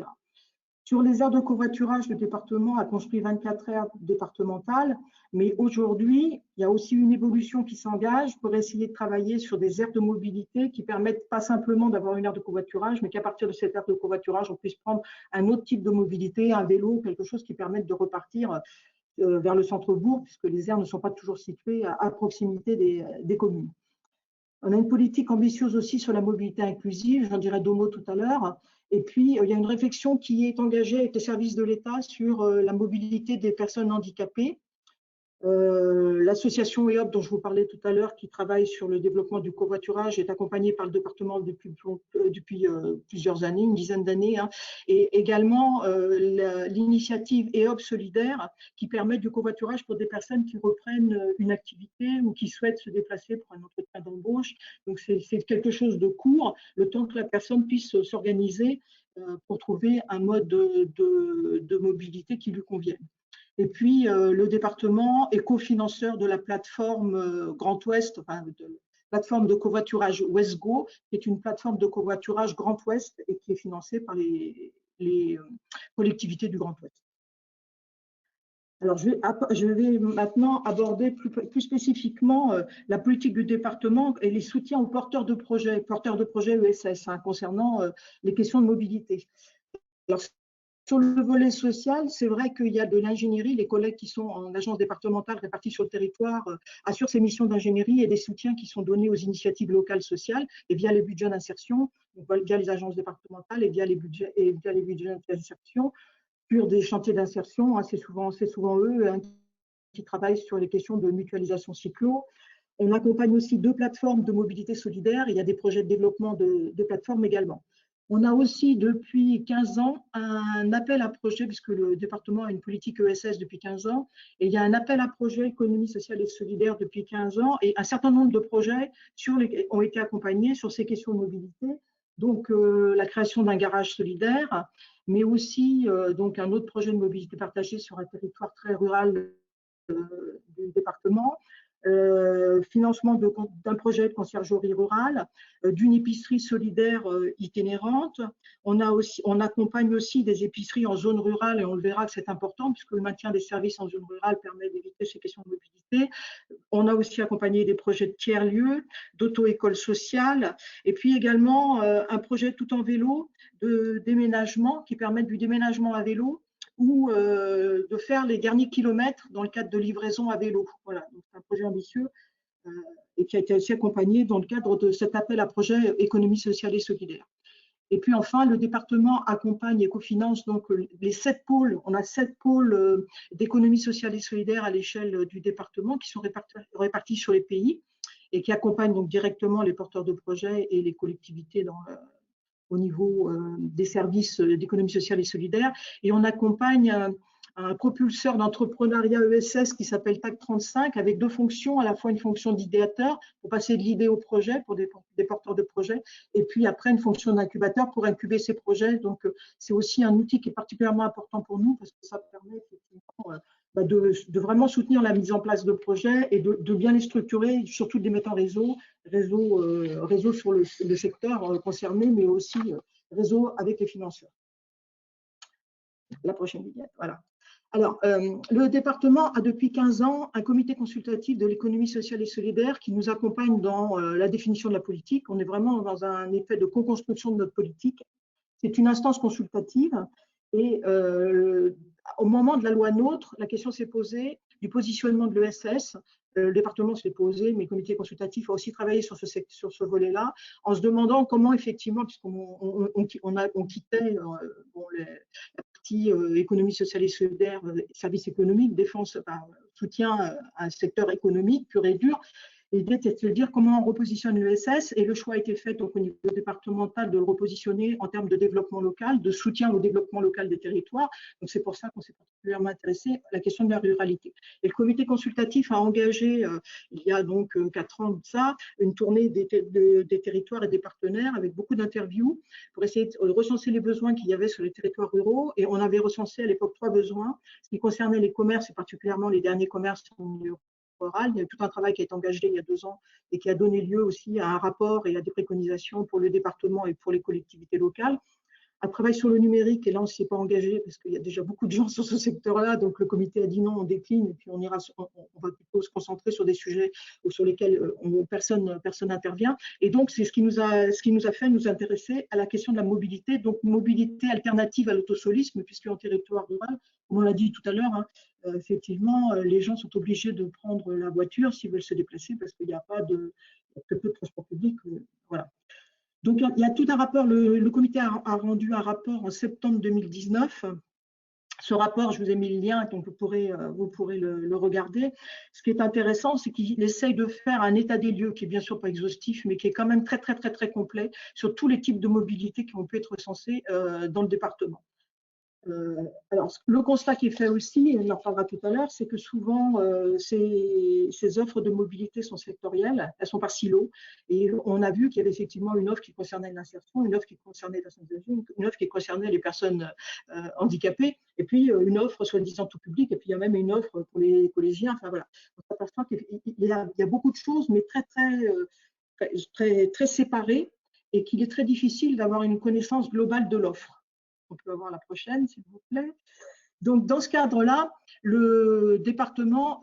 Sur les aires de covoiturage, le département a construit 24 aires départementales, mais aujourd'hui, il y a aussi une évolution qui s'engage pour essayer de travailler sur des aires de mobilité qui permettent pas simplement d'avoir une aire de covoiturage, mais qu'à partir de cette aire de covoiturage, on puisse prendre un autre type de mobilité, un vélo, quelque chose qui permette de repartir vers le centre-bourg, puisque les aires ne sont pas toujours situées à proximité des communes. On a une politique ambitieuse aussi sur la mobilité inclusive, j'en dirai 2 mots tout à l'heure. Et puis, il y a une réflexion qui est engagée avec les services de l'État sur la mobilité des personnes handicapées. L'association EOP dont je vous parlais tout à l'heure, qui travaille sur le développement du covoiturage, est accompagnée par le département depuis plusieurs années, une dizaine d'années, hein, et également l'initiative EOP Solidaire, qui permet du covoiturage pour des personnes qui reprennent une activité ou qui souhaitent se déplacer pour un entretien d'embauche. Donc c'est quelque chose de court, le temps que la personne puisse s'organiser pour trouver un mode de mobilité qui lui convienne. Et puis, le département est cofinanceur de la plateforme Grand Ouest, enfin, de la plateforme de covoiturage WestGo, qui est une plateforme de covoiturage Grand Ouest et qui est financée par les collectivités du Grand Ouest. Alors, je vais maintenant aborder plus spécifiquement la politique du département et les soutiens aux porteurs de projets ESS, hein, concernant les questions de mobilité. Alors, sur le volet social, c'est vrai qu'il y a de l'ingénierie. Les collègues qui sont en agence départementale répartis sur le territoire assurent ces missions d'ingénierie et des soutiens qui sont donnés aux initiatives locales sociales et via les budgets d'insertion, via les agences départementales et via les budgets d'insertion, sur des chantiers d'insertion. Hein, c'est souvent eux, hein, qui travaillent sur les questions de mutualisation cyclo. On accompagne aussi 2 plateformes de mobilité solidaire. Il y a des projets de développement de plateformes également. On a aussi depuis 15 ans un appel à projet, puisque le département a une politique ESS depuis 15 ans, et il y a un appel à projet économie sociale et solidaire depuis 15 ans, et un certain nombre de projets ont été accompagnés sur ces questions de mobilité, donc la création d'un garage solidaire, mais aussi donc un autre projet de mobilité partagée sur un territoire très rural du département, financement d'un projet de conciergerie rurale, d'une épicerie solidaire itinérante. On accompagne aussi des épiceries en zone rurale et on le verra que c'est important puisque le maintien des services en zone rurale permet d'éviter ces questions de mobilité. On a aussi accompagné des projets de tiers-lieux, d'auto-école sociale et puis également un projet tout en vélo de déménagement qui permet du déménagement à vélo ou de faire les derniers kilomètres dans le cadre de livraison à vélo. Voilà, c'est un projet ambitieux et qui a été aussi accompagné dans le cadre de cet appel à projet économie sociale et solidaire. Et puis enfin, le département accompagne et cofinance donc les 7 pôles. On a 7 pôles d'économie sociale et solidaire à l'échelle du département qui sont répartis sur les pays et qui accompagnent donc directement les porteurs de projets et les collectivités au niveau des services d'économie sociale et solidaire. Et on accompagne un propulseur d'entrepreneuriat ESS qui s'appelle TAC 35 avec 2 fonctions, à la fois une fonction d'idéateur pour passer de l'idée au projet pour des porteurs de projets et puis après une fonction d'incubateur pour incuber ces projets. Donc c'est aussi un outil qui est particulièrement important pour nous parce que ça permet effectivement de vraiment soutenir la mise en place de projets et de bien les structurer, surtout de les mettre en réseau sur le secteur concerné, mais aussi réseau avec les financeurs. La prochaine vignette, voilà. Alors, le département a depuis 15 ans un comité consultatif de l'économie sociale et solidaire qui nous accompagne dans la définition de la politique. On est vraiment dans un effet de co-construction de notre politique. C'est une instance consultative et au moment de la loi NOTRe, la question s'est posée du positionnement de l'ESS. Le département s'est posé, mais le comité consultatif a aussi travaillé sur ce volet-là, en se demandant comment effectivement, puisqu'on quittait la partie économie sociale et solidaire, services économiques, défense, soutien à un secteur économique pur et dur. L'idée était de dire comment on repositionne l'ESS et le choix a été fait donc, au niveau départemental de le repositionner en termes de développement local, de soutien au développement local des territoires. Donc c'est pour ça qu'on s'est particulièrement intéressé à la question de la ruralité. Et le comité consultatif a engagé, il y a donc 4 ans de ça, une tournée des territoires et des partenaires avec beaucoup d'interviews pour essayer de recenser les besoins qu'il y avait sur les territoires ruraux. Et on avait recensé à l'époque 3 besoins, ce qui concernait les commerces et particulièrement les derniers commerces en milieu rural. Il y a tout un travail qui a été engagé il y a 2 ans et qui a donné lieu aussi à un rapport et à des préconisations pour le département et pour les collectivités locales. Un travail sur le numérique, et là on ne s'y est pas engagé parce qu'il y a déjà beaucoup de gens sur ce secteur-là, donc le comité a dit non, on décline et puis on va plutôt se concentrer sur des sujets sur lesquels personne n'intervient. Et donc c'est ce qui nous a fait nous intéresser à la question de la mobilité, donc mobilité alternative à l'autosolisme, puisque en territoire rural, comme on l'a dit tout à l'heure, hein, effectivement, les gens sont obligés de prendre la voiture s'ils veulent se déplacer parce qu'il n'y a pas très peu de transport public. Voilà. Donc, il y a tout un rapport, le comité a rendu un rapport en septembre 2019 Ce rapport, je vous ai mis le lien, donc vous pourrez le regarder. Ce qui est intéressant, c'est qu'il essaye de faire un état des lieux qui est bien sûr pas exhaustif, mais qui est quand même très, très, très, très complet sur tous les types de mobilité qui ont pu être recensés dans le département. Alors, le constat qui est fait aussi, et on en reparlera tout à l'heure, c'est que souvent, ces offres de mobilité sont sectorielles, elles sont par silos, et on a vu qu'il y avait effectivement une offre qui concernait l'insertion, une offre qui concernait les personnes âgées, une offre qui concernait les personnes handicapées, et puis une offre soi-disant tout public, et puis il y a même une offre pour les collégiens, enfin voilà. On s'aperçoit qu'il y a beaucoup de choses, mais très séparées, et qu'il est très difficile d'avoir une connaissance globale de l'offre. On peut avoir la prochaine, s'il vous plaît. Donc, dans ce cadre-là, le département,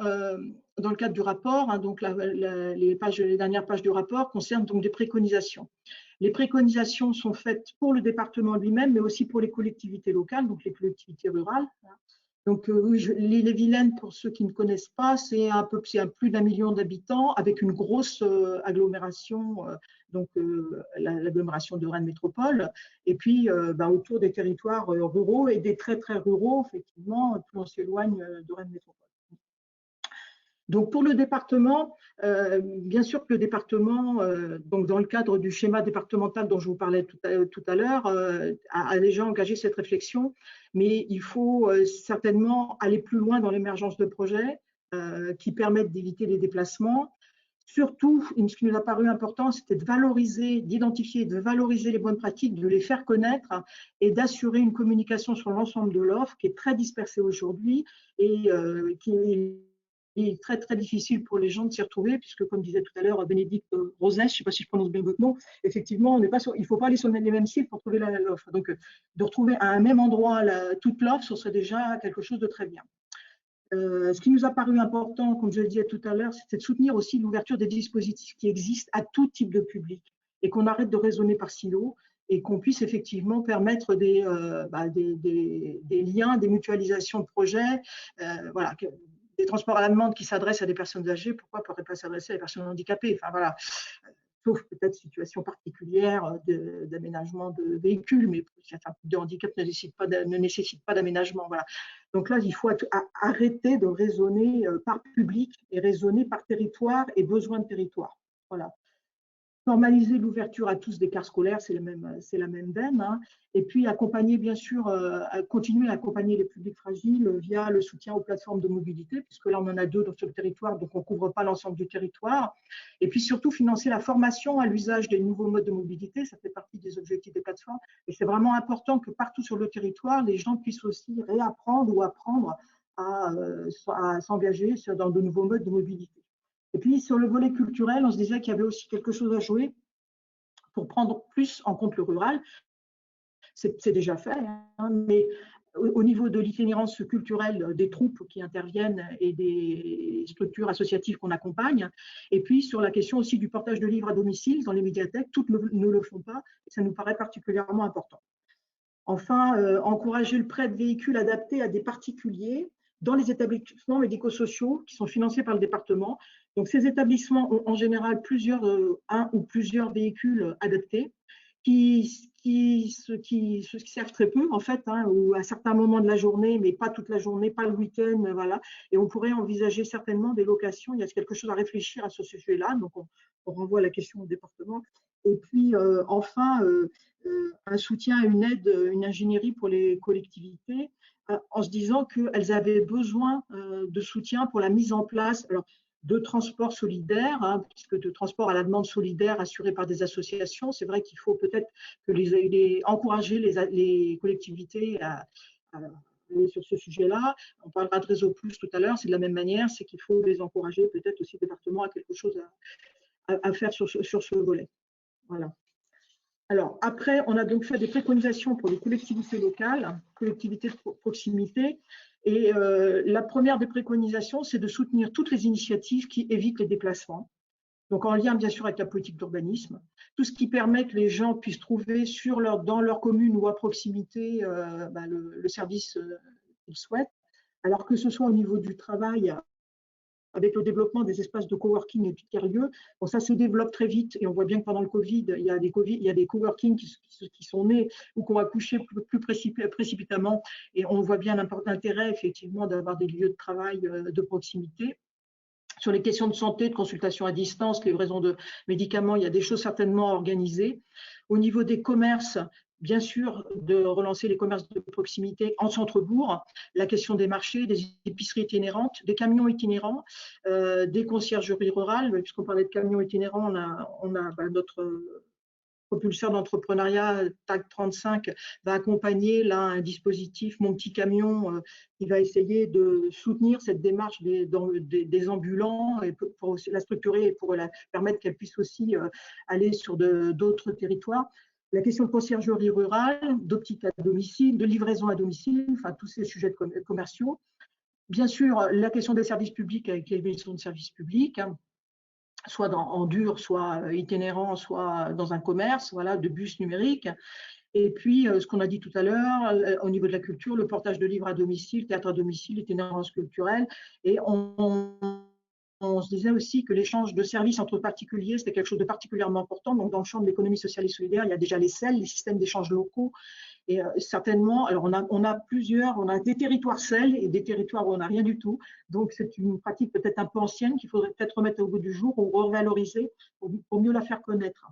dans le cadre du rapport, hein, donc les dernières pages du rapport concernent donc des préconisations. Les préconisations sont faites pour le département lui-même, mais aussi pour les collectivités locales, donc les collectivités rurales. Donc, l'Ille-et-Vilaine, pour ceux qui ne connaissent pas, c'est plus d'1 million d'habitants avec une grosse agglomération, donc l'agglomération de Rennes Métropole, et puis autour des territoires ruraux et des très, très ruraux, effectivement, plus on s'éloigne de Rennes Métropole. Donc, pour le département, bien sûr que le département, donc dans le cadre du schéma départemental dont je vous parlais tout à l'heure, a déjà engagé cette réflexion, mais il faut certainement aller plus loin dans l'émergence de projets qui permettent d'éviter les déplacements. Surtout, ce qui nous a paru important, c'était de valoriser, d'identifier, de valoriser les bonnes pratiques, de les faire connaître et d'assurer une communication sur l'ensemble de l'offre qui est très dispersée aujourd'hui et qui est très, très difficile pour les gens de s'y retrouver, puisque, comme disait tout à l'heure Bénédicte Roset, je ne sais pas si je prononce bien votre nom, effectivement, il ne faut pas aller sur les mêmes sites pour trouver l'offre. Donc, de retrouver à un même endroit toute l'offre, ce serait déjà quelque chose de très bien. Ce qui nous a paru important, comme je le disais tout à l'heure, c'est de soutenir aussi l'ouverture des dispositifs qui existent à tout type de public et qu'on arrête de raisonner par silos et qu'on puisse effectivement permettre des liens, des mutualisations de projets, voilà, des transports à la demande qui s'adressent à des personnes âgées, pourquoi ne pourrait pas s'adresser à des personnes handicapées? Enfin voilà, sauf peut-être situation particulière d'aménagement de véhicules, mais certains types de handicap ne nécessitent pas d'aménagement. Voilà. Donc là, il faut arrêter de raisonner par public et raisonner par territoire et besoin de territoire. Voilà. Formaliser l'ouverture à tous des quarts scolaires, c'est la même veine. Hein. Et puis accompagner, bien sûr, continuer à accompagner les publics fragiles via le soutien aux plateformes de mobilité, puisque là, on en a 2 sur le territoire, donc on ne couvre pas l'ensemble du territoire. Et puis surtout, financer la formation à l'usage des nouveaux modes de mobilité, ça fait partie des objectifs des plateformes. Et c'est vraiment important que partout sur le territoire, les gens puissent aussi réapprendre ou apprendre à s'engager dans de nouveaux modes de mobilité. Et puis, sur le volet culturel, on se disait qu'il y avait aussi quelque chose à jouer pour prendre plus en compte le rural. C'est déjà fait, hein, mais au niveau de l'itinérance culturelle des troupes qui interviennent et des structures associatives qu'on accompagne, et puis sur la question aussi du portage de livres à domicile dans les médiathèques, toutes ne le font pas, et ça nous paraît particulièrement important. Enfin, encourager le prêt de véhicules adaptés à des particuliers dans les établissements médico-sociaux qui sont financés par le département. Donc, ces établissements ont en général un ou plusieurs véhicules adaptés qui servent très peu, en fait, hein, ou à certains moments de la journée, mais pas toute la journée, pas le week-end, voilà. Et on pourrait envisager certainement des locations. Il y a quelque chose à réfléchir à ce sujet-là. Donc, on renvoie la question au département. Et puis, enfin, un soutien, une aide, une ingénierie pour les collectivités, en se disant qu'elles avaient besoin de soutien pour la mise en place de transports solidaires, hein, puisque de transports à la demande solidaire assurés par des associations. C'est vrai qu'il faut peut-être encourager les collectivités à aller sur ce sujet-là. On parlera de Réseau Plus tout à l'heure, c'est de la même manière, c'est qu'il faut les encourager, peut-être aussi le département a quelque chose à faire sur ce volet. Voilà. Alors, après, on a donc fait des préconisations pour les collectivités locales, collectivités de proximité. Et la première des préconisations, c'est de soutenir toutes les initiatives qui évitent les déplacements. Donc, en lien, bien sûr, avec la politique d'urbanisme. Tout ce qui permet que les gens puissent trouver dans leur commune ou à proximité le service qu'ils souhaitent. Alors que ce soit au niveau du travail, avec le développement des espaces de coworking et de tiers-lieux. Bon, ça se développe très vite et on voit bien que pendant le Covid, il y a des coworking qui sont nés ou qui ont accouché plus précipitamment, et on voit bien l'intérêt effectivement d'avoir des lieux de travail de proximité. Sur les questions de santé, de consultation à distance, livraison de médicaments, il y a des choses certainement organisées. Au niveau des commerces, bien sûr, de relancer les commerces de proximité en centre-bourg, la question des marchés, des épiceries itinérantes, des camions itinérants, des conciergeries rurales. Puisqu'on parlait de camions itinérants, on a notre propulseur d'entrepreneuriat TAG 35 va accompagner là un dispositif, Mon Petit Camion, qui va essayer de soutenir cette démarche des ambulants et pour la structurer et pour la permettre qu'elle puisse aussi aller sur d'autres territoires. La question de conciergerie rurale, d'optique à domicile, de livraison à domicile, enfin tous ces sujets commerciaux. Bien sûr, la question des services publics avec les missions de services publics, hein, soit en dur, soit itinérant, soit dans un commerce, voilà, de bus numériques. Et puis, ce qu'on a dit tout à l'heure, au niveau de la culture, le portage de livres à domicile, théâtre à domicile, itinérance culturelle. Et on se disait aussi que l'échange de services entre particuliers, c'était quelque chose de particulièrement important. Donc, dans le champ de l'économie sociale et solidaire, il y a déjà les CEL, les systèmes d'échange locaux. Et certainement, alors on a des territoires CEL et des territoires où on n'a rien du tout. Donc, c'est une pratique peut-être un peu ancienne qu'il faudrait peut-être remettre au goût du jour ou revaloriser pour mieux la faire connaître.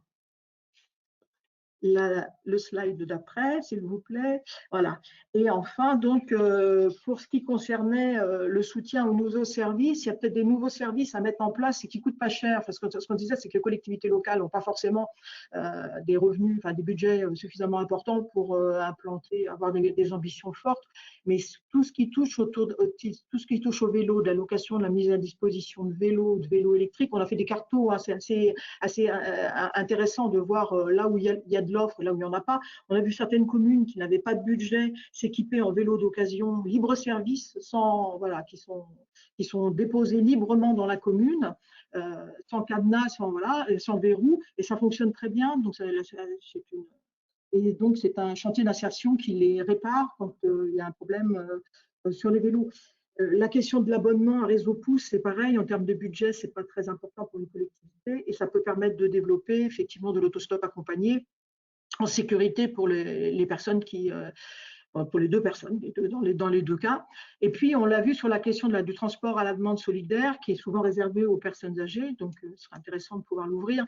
Le slide d'après, s'il vous plaît. Voilà. Et enfin, donc, pour ce qui concernait le soutien aux nouveaux services, il y a peut-être des nouveaux services à mettre en place et qui ne coûtent pas cher. Parce que ce qu'on disait, c'est que les collectivités locales n'ont pas forcément des revenus, enfin des budgets suffisamment importants pour implanter, avoir des ambitions fortes. Mais tout ce qui touche au vélo, de la location, de la mise à disposition de vélos électriques, on a fait des cartos, hein, c'est assez intéressant de voir là où il y a de l'offre, là où il n'y en a pas. On a vu certaines communes qui n'avaient pas de budget s'équiper en vélos d'occasion libre-service, qui sont déposés librement dans la commune, sans cadenas, sans verrou, et ça fonctionne très bien. Donc, c'est un chantier d'insertion qui les répare quand il y a un problème sur les vélos. La question de l'abonnement à Réseau Pouce, c'est pareil, en termes de budget, ce n'est pas très important pour une collectivité et ça peut permettre de développer effectivement de l'autostop accompagné en sécurité pour les personnes pour les deux personnes, dans les deux cas. Et puis, on l'a vu sur la question du transport à la demande solidaire, qui est souvent réservé aux personnes âgées, donc ce serait intéressant de pouvoir l'ouvrir.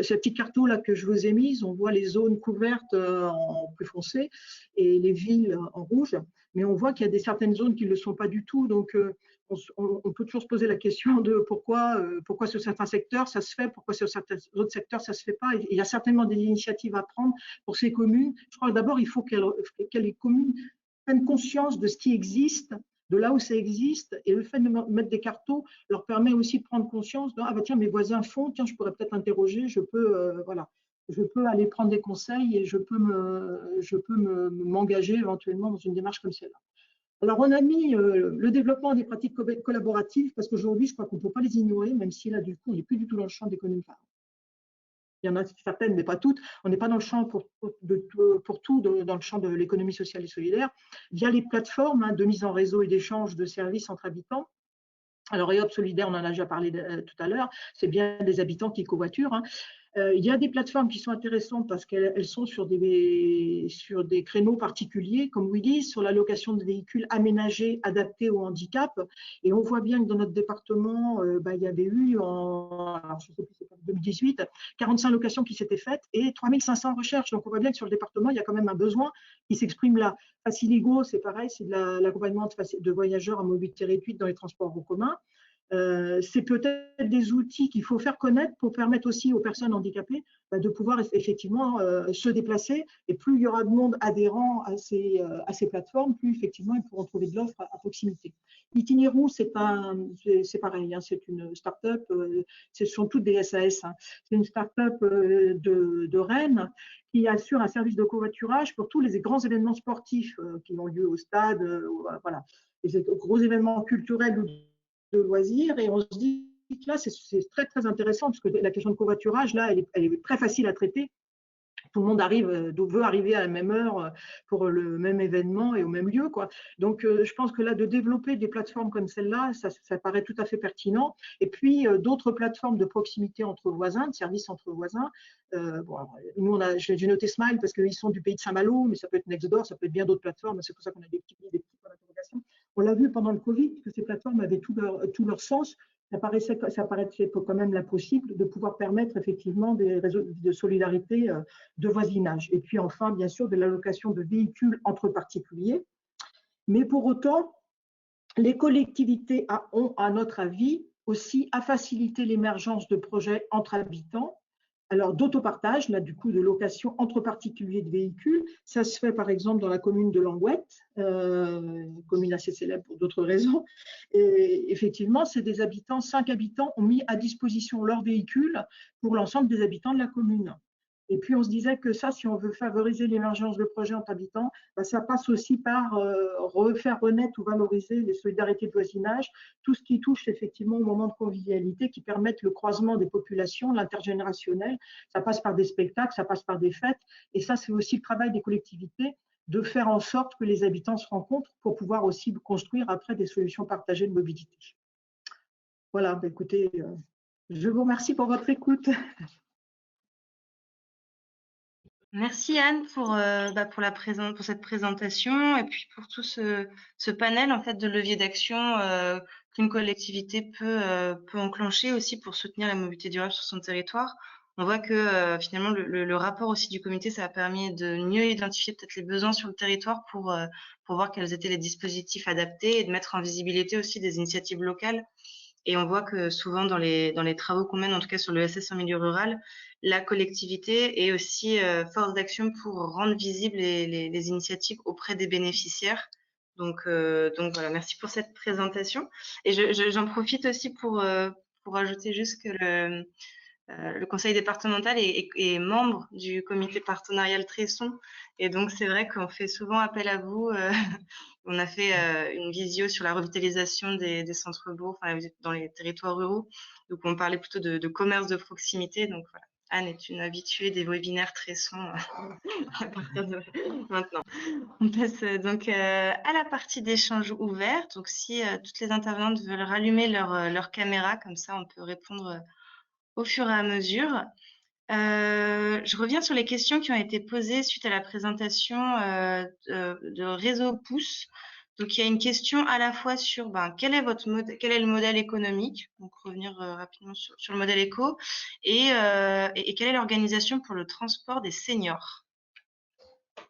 Ces petits cartons là que je vous ai mis, on voit les zones couvertes en plus foncé et les villes en rouge, mais on voit qu'il y a certaines zones qui ne le sont pas du tout, donc on peut toujours se poser la question de pourquoi sur certains secteurs ça se fait, pourquoi sur certains autres secteurs ça ne se fait pas. Il y a certainement des initiatives à prendre pour ces communes. Je crois que d'abord, il faut que les communes prennent conscience de ce qui existe, de là où ça existe, et le fait de mettre des cartons leur permet aussi de prendre conscience de « Ah bah tiens, mes voisins font, tiens, je pourrais peut-être interroger, je peux aller prendre des conseils et je peux m'engager éventuellement dans une démarche comme celle-là ». Alors, on a mis le développement des pratiques collaboratives parce qu'aujourd'hui, je crois qu'on ne peut pas les ignorer, même si là, du coup, on n'est plus du tout dans le champ des communes. Il y en a certaines, mais pas toutes. On n'est pas dans le champ pour tout, dans le champ de l'économie sociale et solidaire, via les plateformes de mise en réseau et d'échange de services entre habitants. Alors, EOP Solidaire, on en a déjà parlé tout à l'heure, c'est bien des habitants qui covoiturent. Hein. Il y a des plateformes qui sont intéressantes parce qu'elles sont sur des créneaux particuliers, comme Willis, sur la location de véhicules aménagés, adaptés au handicap. Et on voit bien que dans notre département, il y avait eu, alors je sais plus, c'est en 2018, 45 locations qui s'étaient faites et 3500 recherches. Donc on voit bien que sur le département, il y a quand même un besoin qui s'exprime là. Faciligo, c'est pareil, c'est de l'accompagnement de voyageurs à mobilité réduite dans les transports en commun. C'est peut-être des outils qu'il faut faire connaître pour permettre aussi aux personnes handicapées de pouvoir effectivement se déplacer. Et plus il y aura de monde adhérent à ces plateformes, plus effectivement ils pourront trouver de l'offre à proximité. Itinérou, c'est pareil, hein, c'est une start-up, ce sont toutes des SAS. Hein. C'est une start-up de Rennes qui assure un service de covoiturage pour tous les grands événements sportifs qui ont lieu au stade, voilà, les gros événements culturels ou de loisirs, et on se dit que là c'est très très intéressant parce que la question de covoiturage là elle est très facile à traiter tout le monde veut arriver à la même heure pour le même événement et au même lieu, quoi. Donc, je pense que là, de développer des plateformes comme celle-là, ça paraît tout à fait pertinent. Et puis, d'autres plateformes de proximité entre voisins, de services entre voisins. Bon, nous, j'ai noté Smile parce qu'ils sont du pays de Saint-Malo, mais ça peut être Nextdoor, ça peut être bien d'autres plateformes. C'est pour ça qu'on a des petits points d'interrogation. On l'a vu pendant le Covid, que ces plateformes avaient tout leur sens. Ça paraissait quand même l'impossible de pouvoir permettre effectivement des réseaux de solidarité de voisinage. Et puis enfin, bien sûr, de l'allocation de véhicules entre particuliers. Mais pour autant, les collectivités ont, à notre avis, aussi à faciliter l'émergence de projets entre habitants. Alors, d'autopartage, là, du coup, de location entre particuliers de véhicules, ça se fait par exemple dans la commune de Langouette, commune assez célèbre pour d'autres raisons. Et effectivement, c'est 5 habitants ont mis à disposition leur véhicule pour l'ensemble des habitants de la commune. Et puis, on se disait que ça, si on veut favoriser l'émergence de projets entre habitants, ça passe aussi par refaire renaître ou valoriser les solidarités de voisinage, tout ce qui touche effectivement au moment de convivialité qui permettent le croisement des populations, l'intergénérationnel. Ça passe par des spectacles, ça passe par des fêtes. Et ça, c'est aussi le travail des collectivités de faire en sorte que les habitants se rencontrent pour pouvoir aussi construire après des solutions partagées de mobilité. Voilà, écoutez, je vous remercie pour votre écoute. Merci Anne pour cette présentation et puis pour tout ce panel en fait de leviers d'action qu'une collectivité peut enclencher aussi pour soutenir la mobilité durable sur son territoire. On voit que finalement le rapport aussi du comité, ça a permis de mieux identifier peut-être les besoins sur le territoire pour voir quels étaient les dispositifs adaptés et de mettre en visibilité aussi des initiatives locales. Et on voit que souvent dans les travaux qu'on mène, en tout cas sur le SS en milieu rural, la collectivité est aussi force d'action pour rendre visibles les initiatives auprès des bénéficiaires. Donc voilà, merci pour cette présentation. Et j'en profite aussi pour ajouter juste que le conseil départemental est membre du comité partenarial Tresson. Et donc, c'est vrai qu'on fait souvent appel à vous. On a fait une visio sur la revitalisation des centres-bourgs, enfin, dans les territoires ruraux. Donc, on parlait plutôt de commerce de proximité. Donc, voilà. Anne est une habituée des webinaires Tresson à partir de maintenant. On passe donc à la partie d'échange ouvert. Donc, si toutes les intervenantes veulent rallumer leur caméra, comme ça, on peut répondre au fur et à mesure. Je reviens sur les questions qui ont été posées suite à la présentation de Réseau Pouce. Donc, il y a une question à la fois sur quel est le modèle économique, donc revenir rapidement sur le modèle éco, et quelle est l'organisation pour le transport des seniors.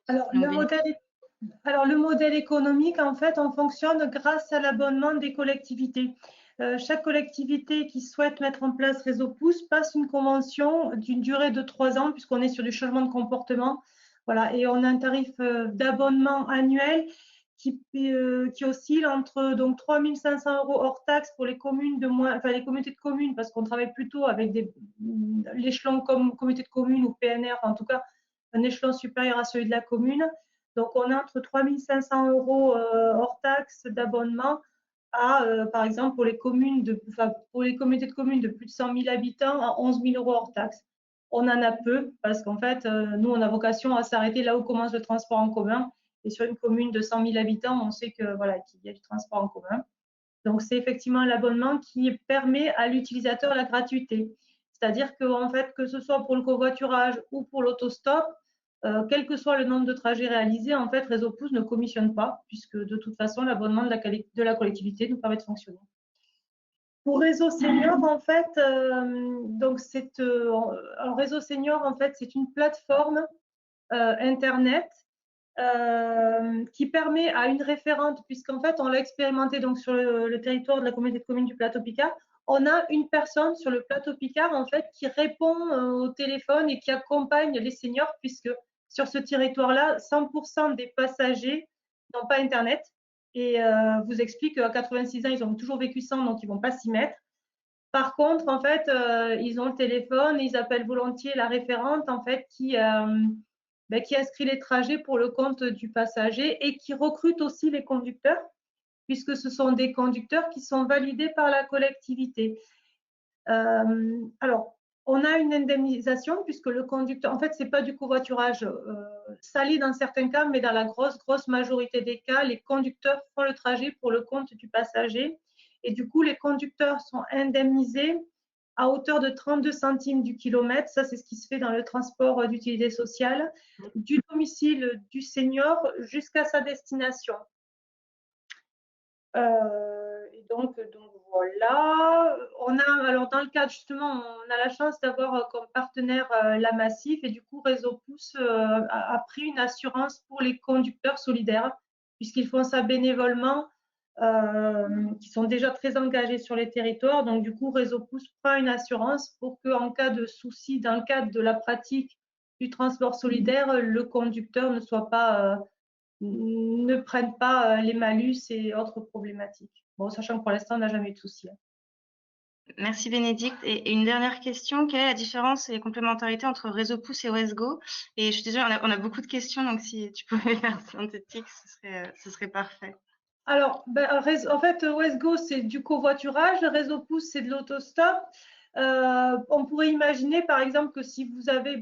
Alors, le modèle économique, en fait, on fonctionne grâce à l'abonnement des collectivités. Chaque collectivité qui souhaite mettre en place Réseau Pouce passe une convention d'une durée de 3 ans, puisqu'on est sur du changement de comportement. Voilà, et on a un tarif d'abonnement annuel qui oscille entre 3 500 € hors taxe pour les communes les communautés de communes, parce qu'on travaille plutôt avec l'échelon comme communauté de communes ou PNR, en tout cas un échelon supérieur à celui de la commune. Donc, on a entre 3 500 € hors taxe d'abonnement par exemple, pour les communautés de communes de plus de 100 000 habitants, à 11 000 € hors taxe. On en a peu parce qu'en fait, nous, on a vocation à s'arrêter là où commence le transport en commun. Et sur une commune de 100 000 habitants, on sait que voilà, qu'il y a du transport en commun. Donc, c'est effectivement l'abonnement qui permet à l'utilisateur la gratuité. C'est-à-dire que, en fait, que ce soit pour le covoiturage ou pour l'autostop, quel que soit le nombre de trajets réalisés, en fait, Réseau Pouce ne commissionne pas, puisque de toute façon, l'abonnement de la collectivité nous permet de fonctionner. Pour Réseau Senior, en fait, Réseau Senior, en fait, c'est une plateforme Internet qui permet à une référente, puisqu'en fait, on l'a expérimenté donc, sur le territoire de la communauté de communes du Plateau Picard, on a une personne sur le Plateau Picard, en fait, qui répond au téléphone et qui accompagne les seniors, puisque sur ce territoire-là, 100% des passagers n'ont pas Internet et vous explique qu'à 86 ans, ils ont toujours vécu sans, donc ils ne vont pas s'y mettre. Par contre, en fait, ils ont le téléphone, ils appellent volontiers la référente, en fait, qui inscrit les trajets pour le compte du passager et qui recrute aussi les conducteurs, puisque ce sont des conducteurs qui sont validés par la collectivité. Alors, on a une indemnisation puisque le conducteur, en fait, c'est pas du covoiturage salé dans certains cas, mais dans la grosse majorité des cas, les conducteurs font le trajet pour le compte du passager. Et du coup, les conducteurs sont indemnisés à hauteur de 32 centimes du kilomètre. Ça, c'est ce qui se fait dans le transport d'utilité sociale, du domicile du senior jusqu'à sa destination. Et donc voilà, alors dans le cadre justement, on a la chance d'avoir comme partenaire la Massif et du coup Réseau Pouce a pris une assurance pour les conducteurs solidaires puisqu'ils font ça bénévolement, qui sont déjà très engagés sur les territoires. Donc du coup Réseau Pouce prend une assurance pour qu'en cas de souci dans le cadre de la pratique du transport solidaire, le conducteur ne prennent pas les malus et autres problématiques. Bon, sachant que pour l'instant, on n'a jamais eu de souci. Merci Bénédicte. Et une dernière question, quelle est la différence et les complémentarités entre Réseau Pouce et OSGO? Et je suis désolée, on a beaucoup de questions, donc si tu pouvais faire synthétique, ce serait parfait. Alors, en fait, OSGO, c'est du covoiturage, Réseau Pouce, c'est de l'autostop. On pourrait imaginer, par exemple, que si vous avez,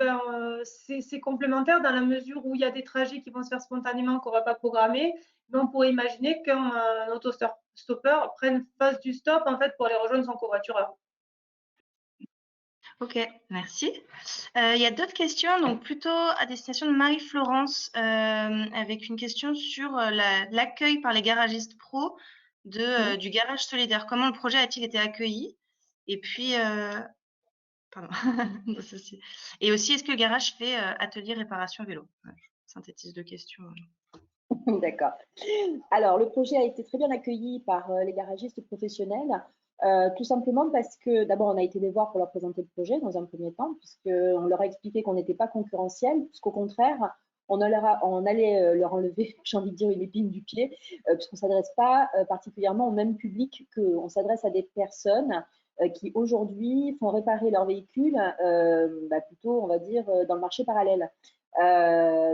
c'est complémentaire dans la mesure où il y a des trajets qui vont se faire spontanément qu'on ne va pas programmer, mais on pourrait imaginer qu'un autostoppeur fasse du stop en fait pour aller rejoindre son covoitureur. Ok, merci. Il y a d'autres questions, donc plutôt à destination de Marie-Florence, avec une question sur l'accueil par les garagistes pros du garage solidaire. Comment le projet a-t-il été accueilli? Et puis, pardon, et aussi, est-ce que le garage fait atelier réparation vélo? Je synthétise deux questions. D'accord. Alors, le projet a été très bien accueilli par les garagistes professionnels, tout simplement parce que d'abord, on a été les voir pour leur présenter le projet dans un premier temps, puisqu'on leur a expliqué qu'on n'était pas concurrentiel, puisqu'au contraire, on allait leur enlever, j'ai envie de dire, une épine du pied, puisqu'on ne s'adresse pas particulièrement au même public qu'on s'adresse à des personnes qui aujourd'hui font réparer leur véhicule plutôt, on va dire, dans le marché parallèle.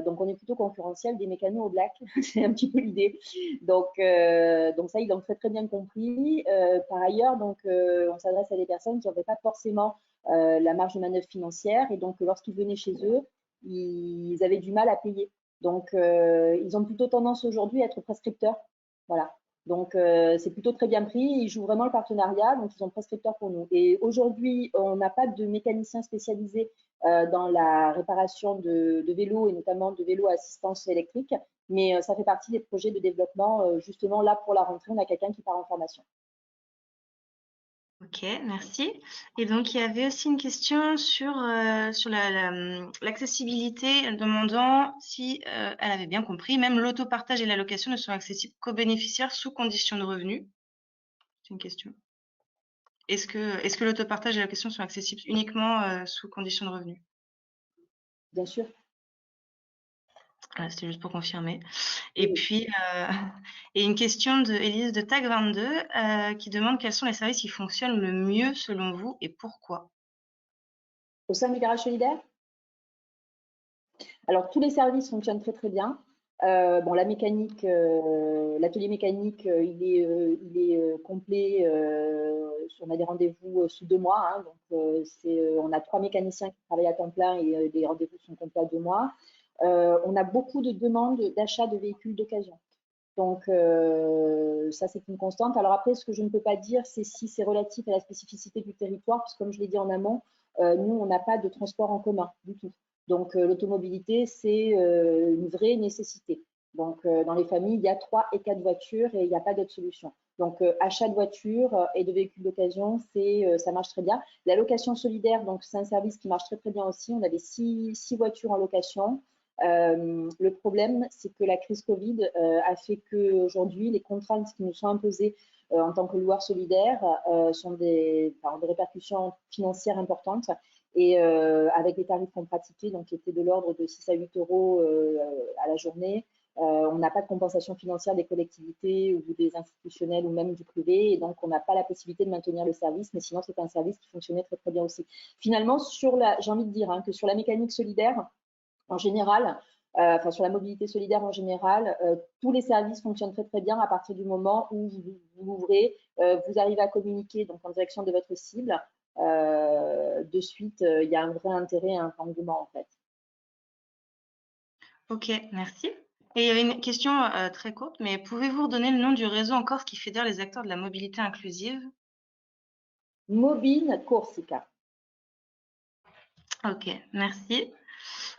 Donc, on est plutôt concurrentiel des mécanos au black, c'est un petit peu l'idée. Donc ça, ils l'ont très très bien compris. Par ailleurs, on s'adresse à des personnes qui n'avaient pas forcément la marge de manœuvre financière et donc lorsqu'ils venaient chez eux, ils avaient du mal à payer. Donc, ils ont plutôt tendance aujourd'hui à être prescripteurs. Voilà. Donc, c'est plutôt très bien pris. Ils jouent vraiment le partenariat, donc ils sont prescripteurs pour nous. Et aujourd'hui, on n'a pas de mécaniciens spécialisés dans la réparation de vélos et notamment de vélos à assistance électrique, mais ça fait partie des projets de développement. Justement, là, pour la rentrée, on a quelqu'un qui part en formation. Ok, merci. Et donc, il y avait aussi une question sur l'accessibilité, demandant si elle avait bien compris, même l'autopartage et la location ne sont accessibles qu'aux bénéficiaires sous condition de revenus. C'est une question. Est-ce que l'autopartage et la location sont accessibles uniquement sous condition de revenus? Bien sûr. Voilà, c'était juste pour confirmer. Et puis, et une question de Élise de TAG22 qui demande quels sont les services qui fonctionnent le mieux selon vous et pourquoi? Au sein du garage solidaire? Alors, tous les services fonctionnent très très bien. La mécanique, l'atelier mécanique, il est complet. On a des rendez-vous sous 2 mois. Hein, donc, on a 3 mécaniciens qui travaillent à temps plein et les rendez-vous sont complets à 2 mois. On a beaucoup de demandes d'achat de véhicules d'occasion. Donc, ça, c'est une constante. Alors après, ce que je ne peux pas dire, c'est si c'est relatif à la spécificité du territoire, parce que comme je l'ai dit en amont, nous, on n'a pas de transport en commun du tout. Donc, l'automobilité, c'est une vraie nécessité. Donc, dans les familles, il y a 3 et 4 voitures et il n'y a pas d'autre solution. Donc, achat de voitures et de véhicules d'occasion, ça marche très bien. La location solidaire, donc c'est un service qui marche très très bien aussi. On avait 6 voitures en location. Le problème, c'est que la crise Covid a fait qu'aujourd'hui, les contraintes qui nous sont imposées en tant que loueur solidaire ont des répercussions financières importantes. Et avec les tarifs qu'on pratiquait, donc qui étaient de l'ordre de 6 à 8 euros à la journée, on n'a pas de compensation financière des collectivités ou des institutionnels ou même du privé. Et donc, on n'a pas la possibilité de maintenir le service. Mais sinon, c'est un service qui fonctionnait très, très bien aussi. Finalement, j'ai envie de dire que sur la mécanique solidaire, en général, sur la mobilité solidaire en général, tous les services fonctionnent très très bien à partir du moment où vous ouvrez, vous arrivez à communiquer donc en direction de votre cible, de suite, il y a un vrai intérêt et un vrai engouement en fait. Ok, merci. Et il y avait une question très courte, mais pouvez-vous redonner le nom du réseau en Corse qui fédère les acteurs de la mobilité inclusive? Mobine Corsica. Ok, merci.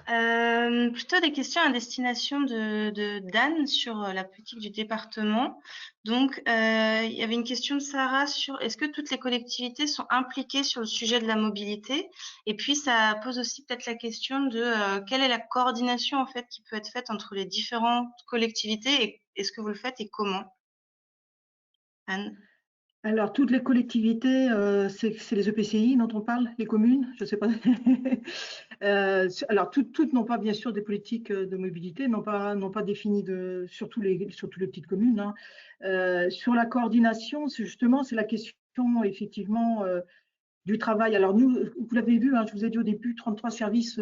Plutôt des questions à destination de Dan sur la politique du département. Donc, il y avait une question de Sarah sur est-ce que toutes les collectivités sont impliquées sur le sujet de la mobilité? Et puis, ça pose aussi peut-être la question de quelle est la coordination en fait qui peut être faite entre les différentes collectivités et est-ce que vous le faites et comment? Anne? Alors, toutes les collectivités, c'est les EPCI dont on parle, les communes, je ne sais pas. Alors, toutes n'ont pas, bien sûr, des politiques de mobilité, n'ont pas défini, surtout les petites communes, hein. Sur la coordination, justement, c'est la question, effectivement, du travail. Alors nous, vous l'avez vu, hein, je vous ai dit au début, 33 services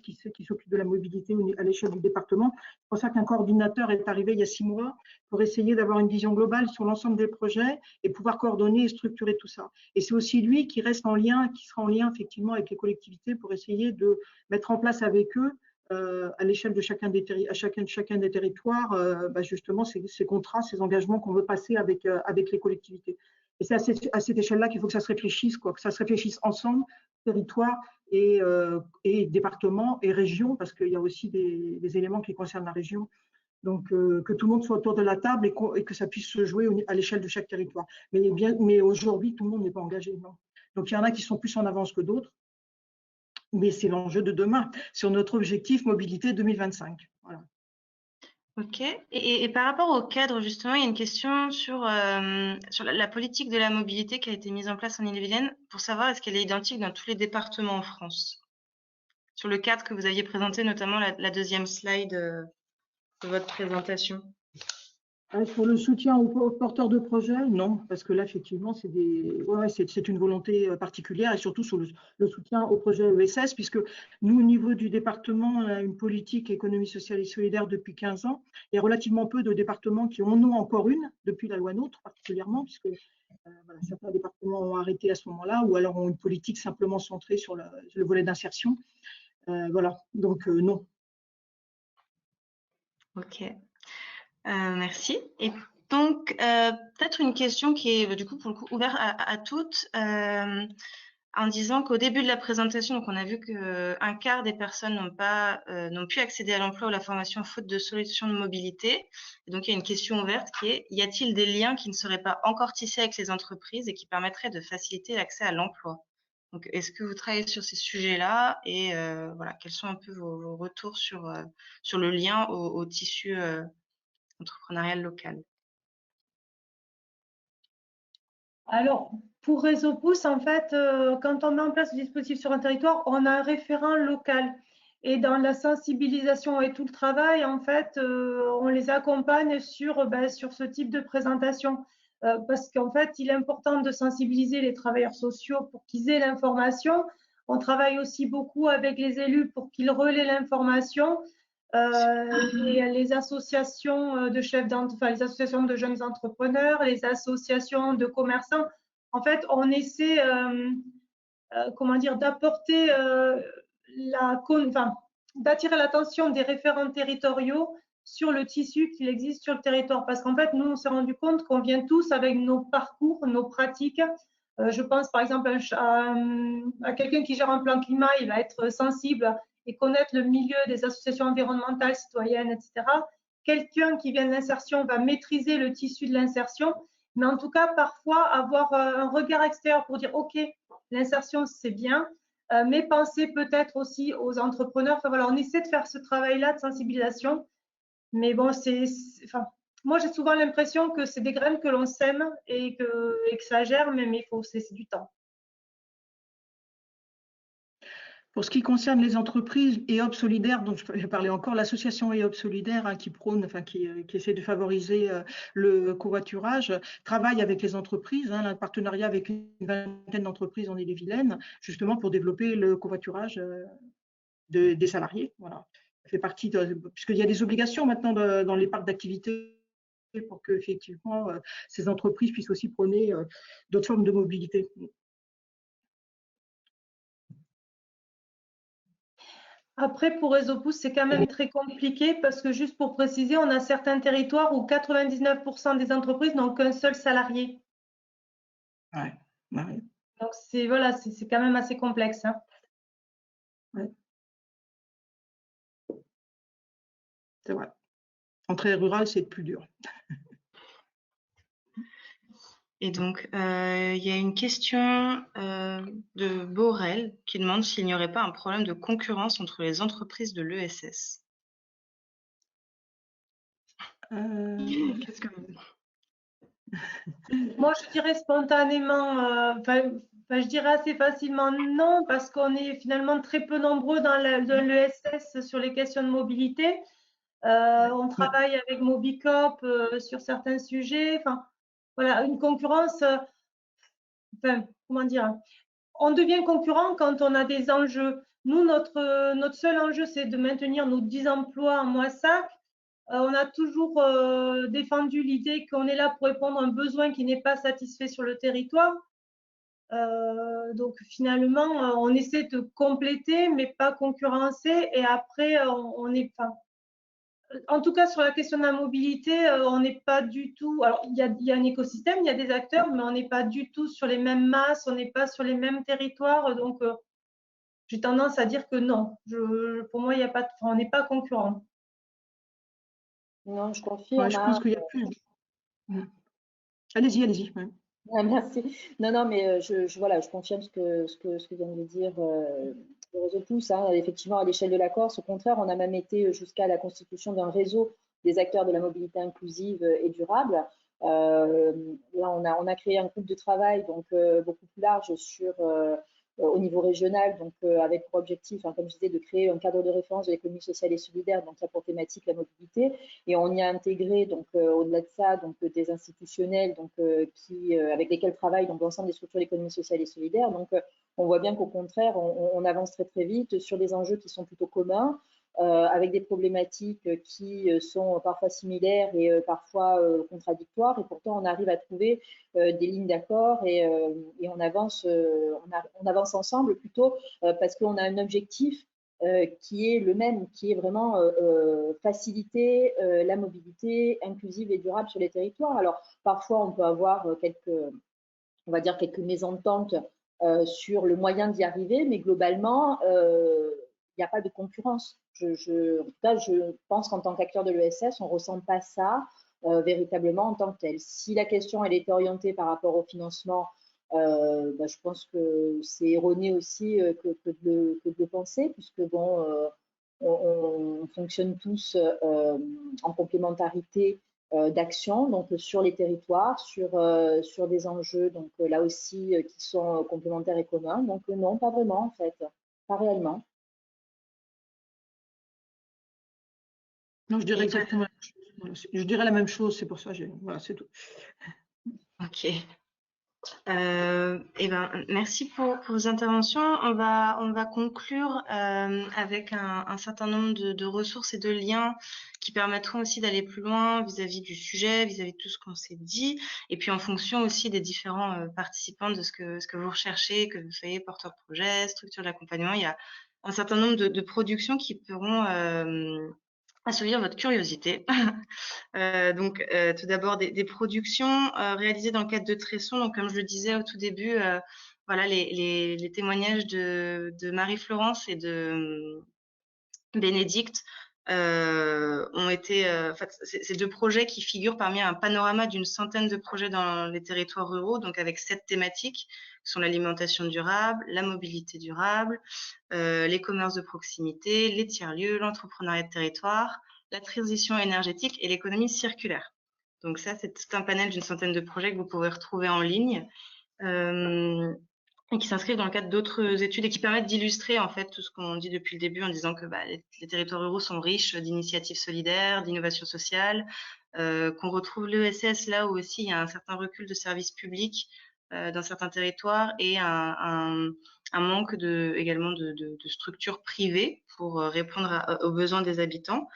qui s'occupent de la mobilité à l'échelle du département. C'est pour ça qu'un coordinateur est arrivé il y a 6 mois pour essayer d'avoir une vision globale sur l'ensemble des projets et pouvoir coordonner et structurer tout ça. Et c'est aussi lui qui reste en lien, qui sera en lien effectivement avec les collectivités pour essayer de mettre en place avec eux à l'échelle de chacun des territoires, justement ces contrats, ces engagements qu'on veut passer avec les collectivités. Et c'est à cette échelle-là qu'il faut que ça se réfléchisse, que ça se réfléchisse ensemble, territoire et département et région, parce qu'il y a aussi des éléments qui concernent la région. Donc, que tout le monde soit autour de la table et que ça puisse se jouer à l'échelle de chaque territoire. Mais aujourd'hui, tout le monde n'est pas engagé, non. Donc, il y en a qui sont plus en avance que d'autres, mais c'est l'enjeu de demain, sur notre objectif mobilité 2025. Voilà. Ok. Et par rapport au cadre, justement, il y a une question sur la politique de la mobilité qui a été mise en place en Ille-et-Vilaine pour savoir est-ce qu'elle est identique dans tous les départements en France. Sur le cadre que vous aviez présenté, notamment la deuxième slide de votre présentation. Pour le soutien aux porteurs de projets, non, parce que là, effectivement, c'est une volonté particulière et surtout sur le soutien aux projets ESS, puisque nous, au niveau du département, on a une politique économie sociale et solidaire depuis 15 ans. Il y a relativement peu de départements qui en ont encore une, depuis la loi NOTRe particulièrement, puisque certains départements ont arrêté à ce moment-là, ou alors ont une politique simplement centrée sur le volet d'insertion. Voilà, donc non. Ok. Merci. Et donc, peut-être une question qui est du coup pour le coup ouverte à toutes, en disant qu'au début de la présentation, donc on a vu qu'un quart des personnes n'ont pu accéder à l'emploi ou à la formation faute de solutions de mobilité. Et donc, il y a une question ouverte qui est, y a-t-il des liens qui ne seraient pas encore tissés avec les entreprises et qui permettraient de faciliter l'accès à l'emploi? Donc, est-ce que vous travaillez sur ces sujets-là et voilà, quels sont un peu vos retours sur le lien au tissu entrepreneurial local? Alors, pour Réseau Pouce, en fait, quand on met en place le dispositif sur un territoire, on a un référent local. Et dans la sensibilisation et tout le travail, en fait, on les accompagne sur ce type de présentation. Parce qu'en fait, il est important de sensibiliser les travailleurs sociaux pour qu'ils aient l'information. On travaille aussi beaucoup avec les élus pour qu'ils relaient l'information. Les associations de les associations de jeunes entrepreneurs, les associations de commerçants. En fait, on essaie, comment dire, d'apporter d'attirer l'attention des référents territoriaux sur le tissu qu'il existe sur le territoire. Parce qu'en fait, nous, on s'est rendu compte qu'on vient tous avec nos parcours, nos pratiques. Je pense par exemple à quelqu'un qui gère un plan climat, il va être sensible et connaître le milieu des associations environnementales, citoyennes, etc. Quelqu'un qui vient de l'insertion va maîtriser le tissu de l'insertion, mais en tout cas, parfois, avoir un regard extérieur pour dire, OK, l'insertion, c'est bien, mais penser peut-être aussi aux entrepreneurs. Enfin, voilà, on essaie de faire ce travail-là de sensibilisation, mais bon, moi, j'ai souvent l'impression que c'est des graines que l'on sème et que ça germe, mais il faut c'est du temps. Pour ce qui concerne les entreprises, EOP Solidaire, dont je parlais encore, l'association EOP Solidaire qui prône, qui essaie de favoriser le covoiturage, travaille avec les entreprises, un partenariat avec une vingtaine d'entreprises en Ille-et-Vilaine, justement pour développer le covoiturage des salariés. Voilà. Ça fait partie puisqu'il y a des obligations maintenant dans les parcs d'activités pour que effectivement ces entreprises puissent aussi prôner d'autres formes de mobilité. Après, pour Réseau Pouce, c'est quand même très compliqué parce que, juste pour préciser, on a certains territoires où 99% des entreprises n'ont qu'un seul salarié. Ouais. Ouais. Donc, voilà, c'est quand même assez complexe. Hein. Ouais. C'est vrai. En très rural, c'est plus dur. Et donc, il y a une question de Borel qui demande s'il n'y aurait pas un problème de concurrence entre les entreprises de l'ESS. Qu'est-ce que vous... Moi, je dirais spontanément, je dirais assez facilement non, parce qu'on est finalement très peu nombreux dans l'ESS sur les questions de mobilité. On travaille avec Mobicop sur certains sujets. Enfin, voilà, une concurrence. Comment dire? On devient concurrent quand on a des enjeux. Nous, notre seul enjeu, c'est de maintenir nos 10 emplois en Moissac. On a toujours défendu l'idée qu'on est là pour répondre à un besoin qui n'est pas satisfait sur le territoire. Donc finalement, on essaie de compléter, mais pas concurrencer. Et après, on est, en tout cas sur la question de la mobilité, on n'est pas du tout. Alors il y a un écosystème, il y a des acteurs, mais on n'est pas du tout sur les mêmes masses, on n'est pas sur les mêmes territoires. Donc j'ai tendance à dire que non. Pour moi, il y a pas, on n'est pas concurrent. Non, je confirme. Ouais, je pense qu'il y a plus. Allez-y, allez-y. Ouais. Ah, merci. Non, mais voilà, je confirme ce que vient de dire le réseau Pouce. Hein. Effectivement, à l'échelle de la Corse, au contraire, on a même été jusqu'à la constitution d'un réseau des acteurs de la mobilité inclusive et durable. Là, on a créé un groupe de travail donc beaucoup plus large au niveau régional, donc avec pour objectif, hein, comme je disais, de créer un cadre de référence de l'économie sociale et solidaire, donc ça pour thématique la mobilité, et on y a intégré donc au-delà de ça donc des institutionnels donc avec lesquels travaillent donc l'ensemble des structures de l'économie sociale et solidaire. Donc on voit bien qu'au contraire on avance très très vite sur des enjeux qui sont plutôt communs. Avec des problématiques qui sont parfois similaires et parfois contradictoires, et pourtant on arrive à trouver des lignes d'accord et on avance ensemble plutôt parce qu'on a un objectif qui est le même, qui est vraiment faciliter la mobilité inclusive et durable sur les territoires. Alors parfois on peut avoir quelques mésententes sur le moyen d'y arriver, mais globalement il n'y a pas de concurrence. En tout cas, je pense qu'en tant qu'acteur de l'ESS, on ne ressent pas ça véritablement en tant que tel. Si la question elle est orientée par rapport au financement, je pense que c'est erroné aussi que de le penser, puisque bon, on fonctionne tous en complémentarité d'action, donc sur les territoires, sur des enjeux, donc là aussi qui sont complémentaires et communs. Donc non, pas vraiment en fait, pas réellement. Non, je dirais exactement la même chose. Je dirais la même chose, c'est pour ça, voilà, c'est tout. Ok. Merci pour vos interventions. On va conclure avec un certain nombre de ressources et de liens qui permettront aussi d'aller plus loin vis-à-vis du sujet, vis-à-vis de tout ce qu'on s'est dit, et puis en fonction aussi des différents participants de ce que vous recherchez, que vous soyez porteur de projet, structure d'accompagnement. Il y a un certain nombre de productions qui pourront assouvir votre curiosité. Tout d'abord, des productions réalisées dans le cadre de Tresson. Donc, comme je le disais au tout début, voilà, les témoignages de Marie-Florence et de Bénédicte ont été... ces deux projets qui figurent parmi un panorama d'une centaine de projets dans les territoires ruraux, donc avec 7 thématiques, qui sont l'alimentation durable, la mobilité durable, les commerces de proximité, les tiers-lieux, l'entrepreneuriat de territoire, la transition énergétique et l'économie circulaire. Donc ça, c'est tout un panel d'une centaine de projets que vous pouvez retrouver en ligne et qui s'inscrivent dans le cadre d'autres études et qui permettent d'illustrer en fait tout ce qu'on dit depuis le début en disant que les territoires ruraux sont riches d'initiatives solidaires, d'innovation sociale, qu'on retrouve l'ESS là où aussi il y a un certain recul de services publics dans certains territoires et un manque également de structures privées pour répondre aux besoins des habitants.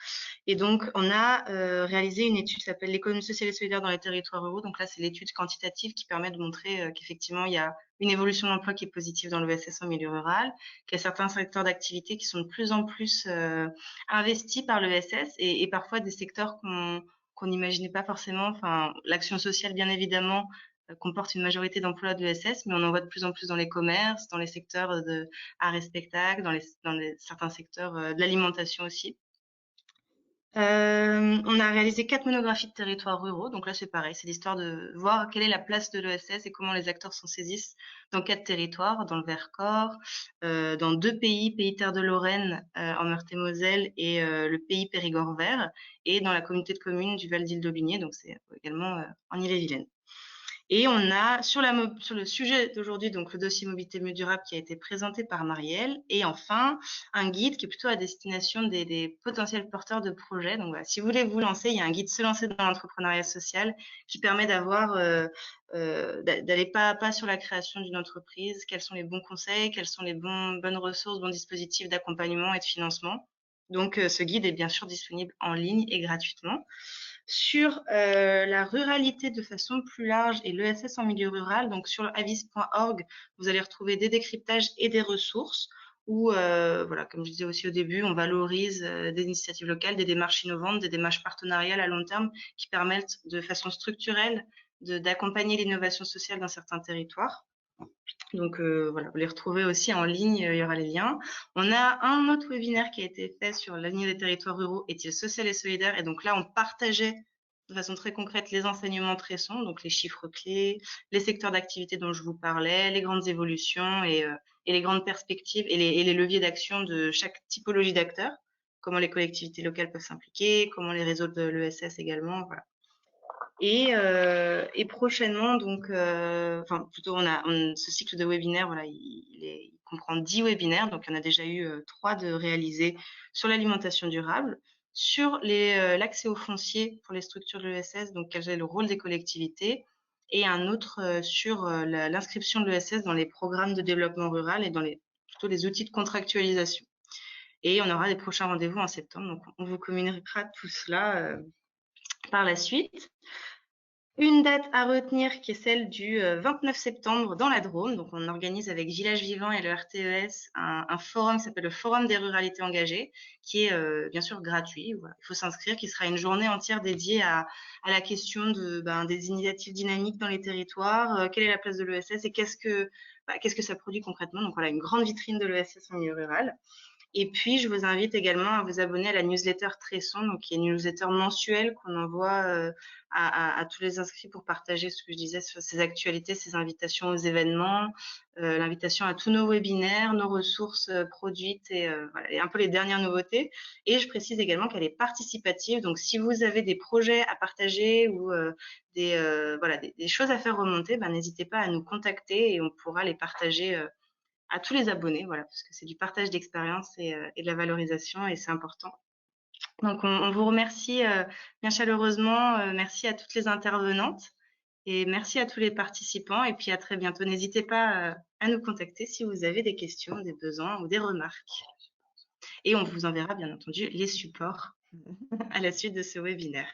Et donc, on a réalisé une étude qui s'appelle l'économie sociale et solidaire dans les territoires ruraux. Donc là, c'est l'étude quantitative qui permet de montrer qu'effectivement, il y a une évolution de l'emploi qui est positive dans l'ESS en milieu rural, qu'il y a certains secteurs d'activité qui sont de plus en plus investis par l'ESS et parfois des secteurs qu'on n'imaginait pas forcément. Enfin, l'action sociale, bien évidemment, comporte une majorité d'emplois de l'ESS, mais on en voit de plus en plus dans les commerces, dans les secteurs de art et spectacle, dans certains secteurs de l'alimentation aussi. On a réalisé 4 monographies de territoires ruraux. Donc là, c'est pareil, c'est l'histoire de voir quelle est la place de l'ESS et comment les acteurs s'en saisissent dans 4 territoires, dans le Vercors, dans 2 pays, Pays Terre de Lorraine en Meurthe-et-Moselle et le pays Périgord vert, et dans la communauté de communes du Val d'Île-d'Aubigné, donc c'est également en Ille-et-Vilaine. Et on a sur le sujet d'aujourd'hui, donc le dossier mobilité mieux durable qui a été présenté par Marielle, et enfin un guide qui est plutôt à destination des potentiels porteurs de projets. Donc voilà, si vous voulez vous lancer, il y a un guide Se lancer dans l'entrepreneuriat social qui permet d'aller pas à pas sur la création d'une entreprise, quels sont les bons conseils, quelles sont les bonnes ressources, bons dispositifs d'accompagnement et de financement. Donc ce guide est bien sûr disponible en ligne et gratuitement. Sur la ruralité de façon plus large et l'ESS en milieu rural, donc sur avis.org, vous allez retrouver des décryptages et des ressources où, voilà, comme je disais aussi au début, on valorise des initiatives locales, des démarches innovantes, des démarches partenariales à long terme qui permettent de façon structurelle d'accompagner l'innovation sociale dans certains territoires. Donc voilà, vous les retrouvez aussi en ligne, il y aura les liens. On a un autre webinaire qui a été fait sur l'avenir des territoires ruraux, est-il social et solidaire? Et donc là, on partageait de façon très concrète les enseignements Tresson, donc les chiffres clés, les secteurs d'activité dont je vous parlais, les grandes évolutions et les grandes perspectives et les leviers d'action de chaque typologie d'acteurs, comment les collectivités locales peuvent s'impliquer, comment les réseaux de l'ESS également, voilà. Et prochainement, donc, enfin plutôt, ce cycle de webinaires, voilà, il comprend 10 webinaires, donc il y en a déjà eu 3 de réalisés sur l'alimentation durable, sur l'accès au foncier pour les structures de l'ESS, donc quel est le rôle des collectivités, et un autre sur l'inscription de l'ESS dans les programmes de développement rural et dans plutôt les outils de contractualisation. Et on aura des prochains rendez-vous en septembre, donc on vous communiquera tout cela par la suite. Une date à retenir qui est celle du 29 septembre dans la Drôme. Donc, on organise avec Village Vivant et le RTES un forum qui s'appelle le Forum des ruralités engagées, qui est bien sûr gratuit. Voilà. Il faut s'inscrire, qui sera une journée entière dédiée à la question des initiatives dynamiques dans les territoires, quelle est la place de l'ESS et qu'est-ce que ça produit concrètement. Donc, voilà, une grande vitrine de l'ESS en milieu rural. Et puis, je vous invite également à vous abonner à la newsletter Tresson, donc qui est une newsletter mensuelle qu'on envoie à tous les inscrits pour partager ce que je disais sur ces actualités, ces invitations aux événements, l'invitation à tous nos webinaires, nos ressources produites et, voilà, et un peu les dernières nouveautés. Et je précise également qu'elle est participative, donc si vous avez des projets à partager ou des choses à faire remonter, n'hésitez pas à nous contacter et on pourra les partager à tous les abonnés, voilà, parce que c'est du partage d'expérience et de la valorisation et c'est important. Donc on vous remercie bien chaleureusement, merci à toutes les intervenantes et merci à tous les participants et puis à très bientôt. N'hésitez pas à nous contacter si vous avez des questions, des besoins ou des remarques. Et on vous enverra bien entendu les supports à la suite de ce webinaire.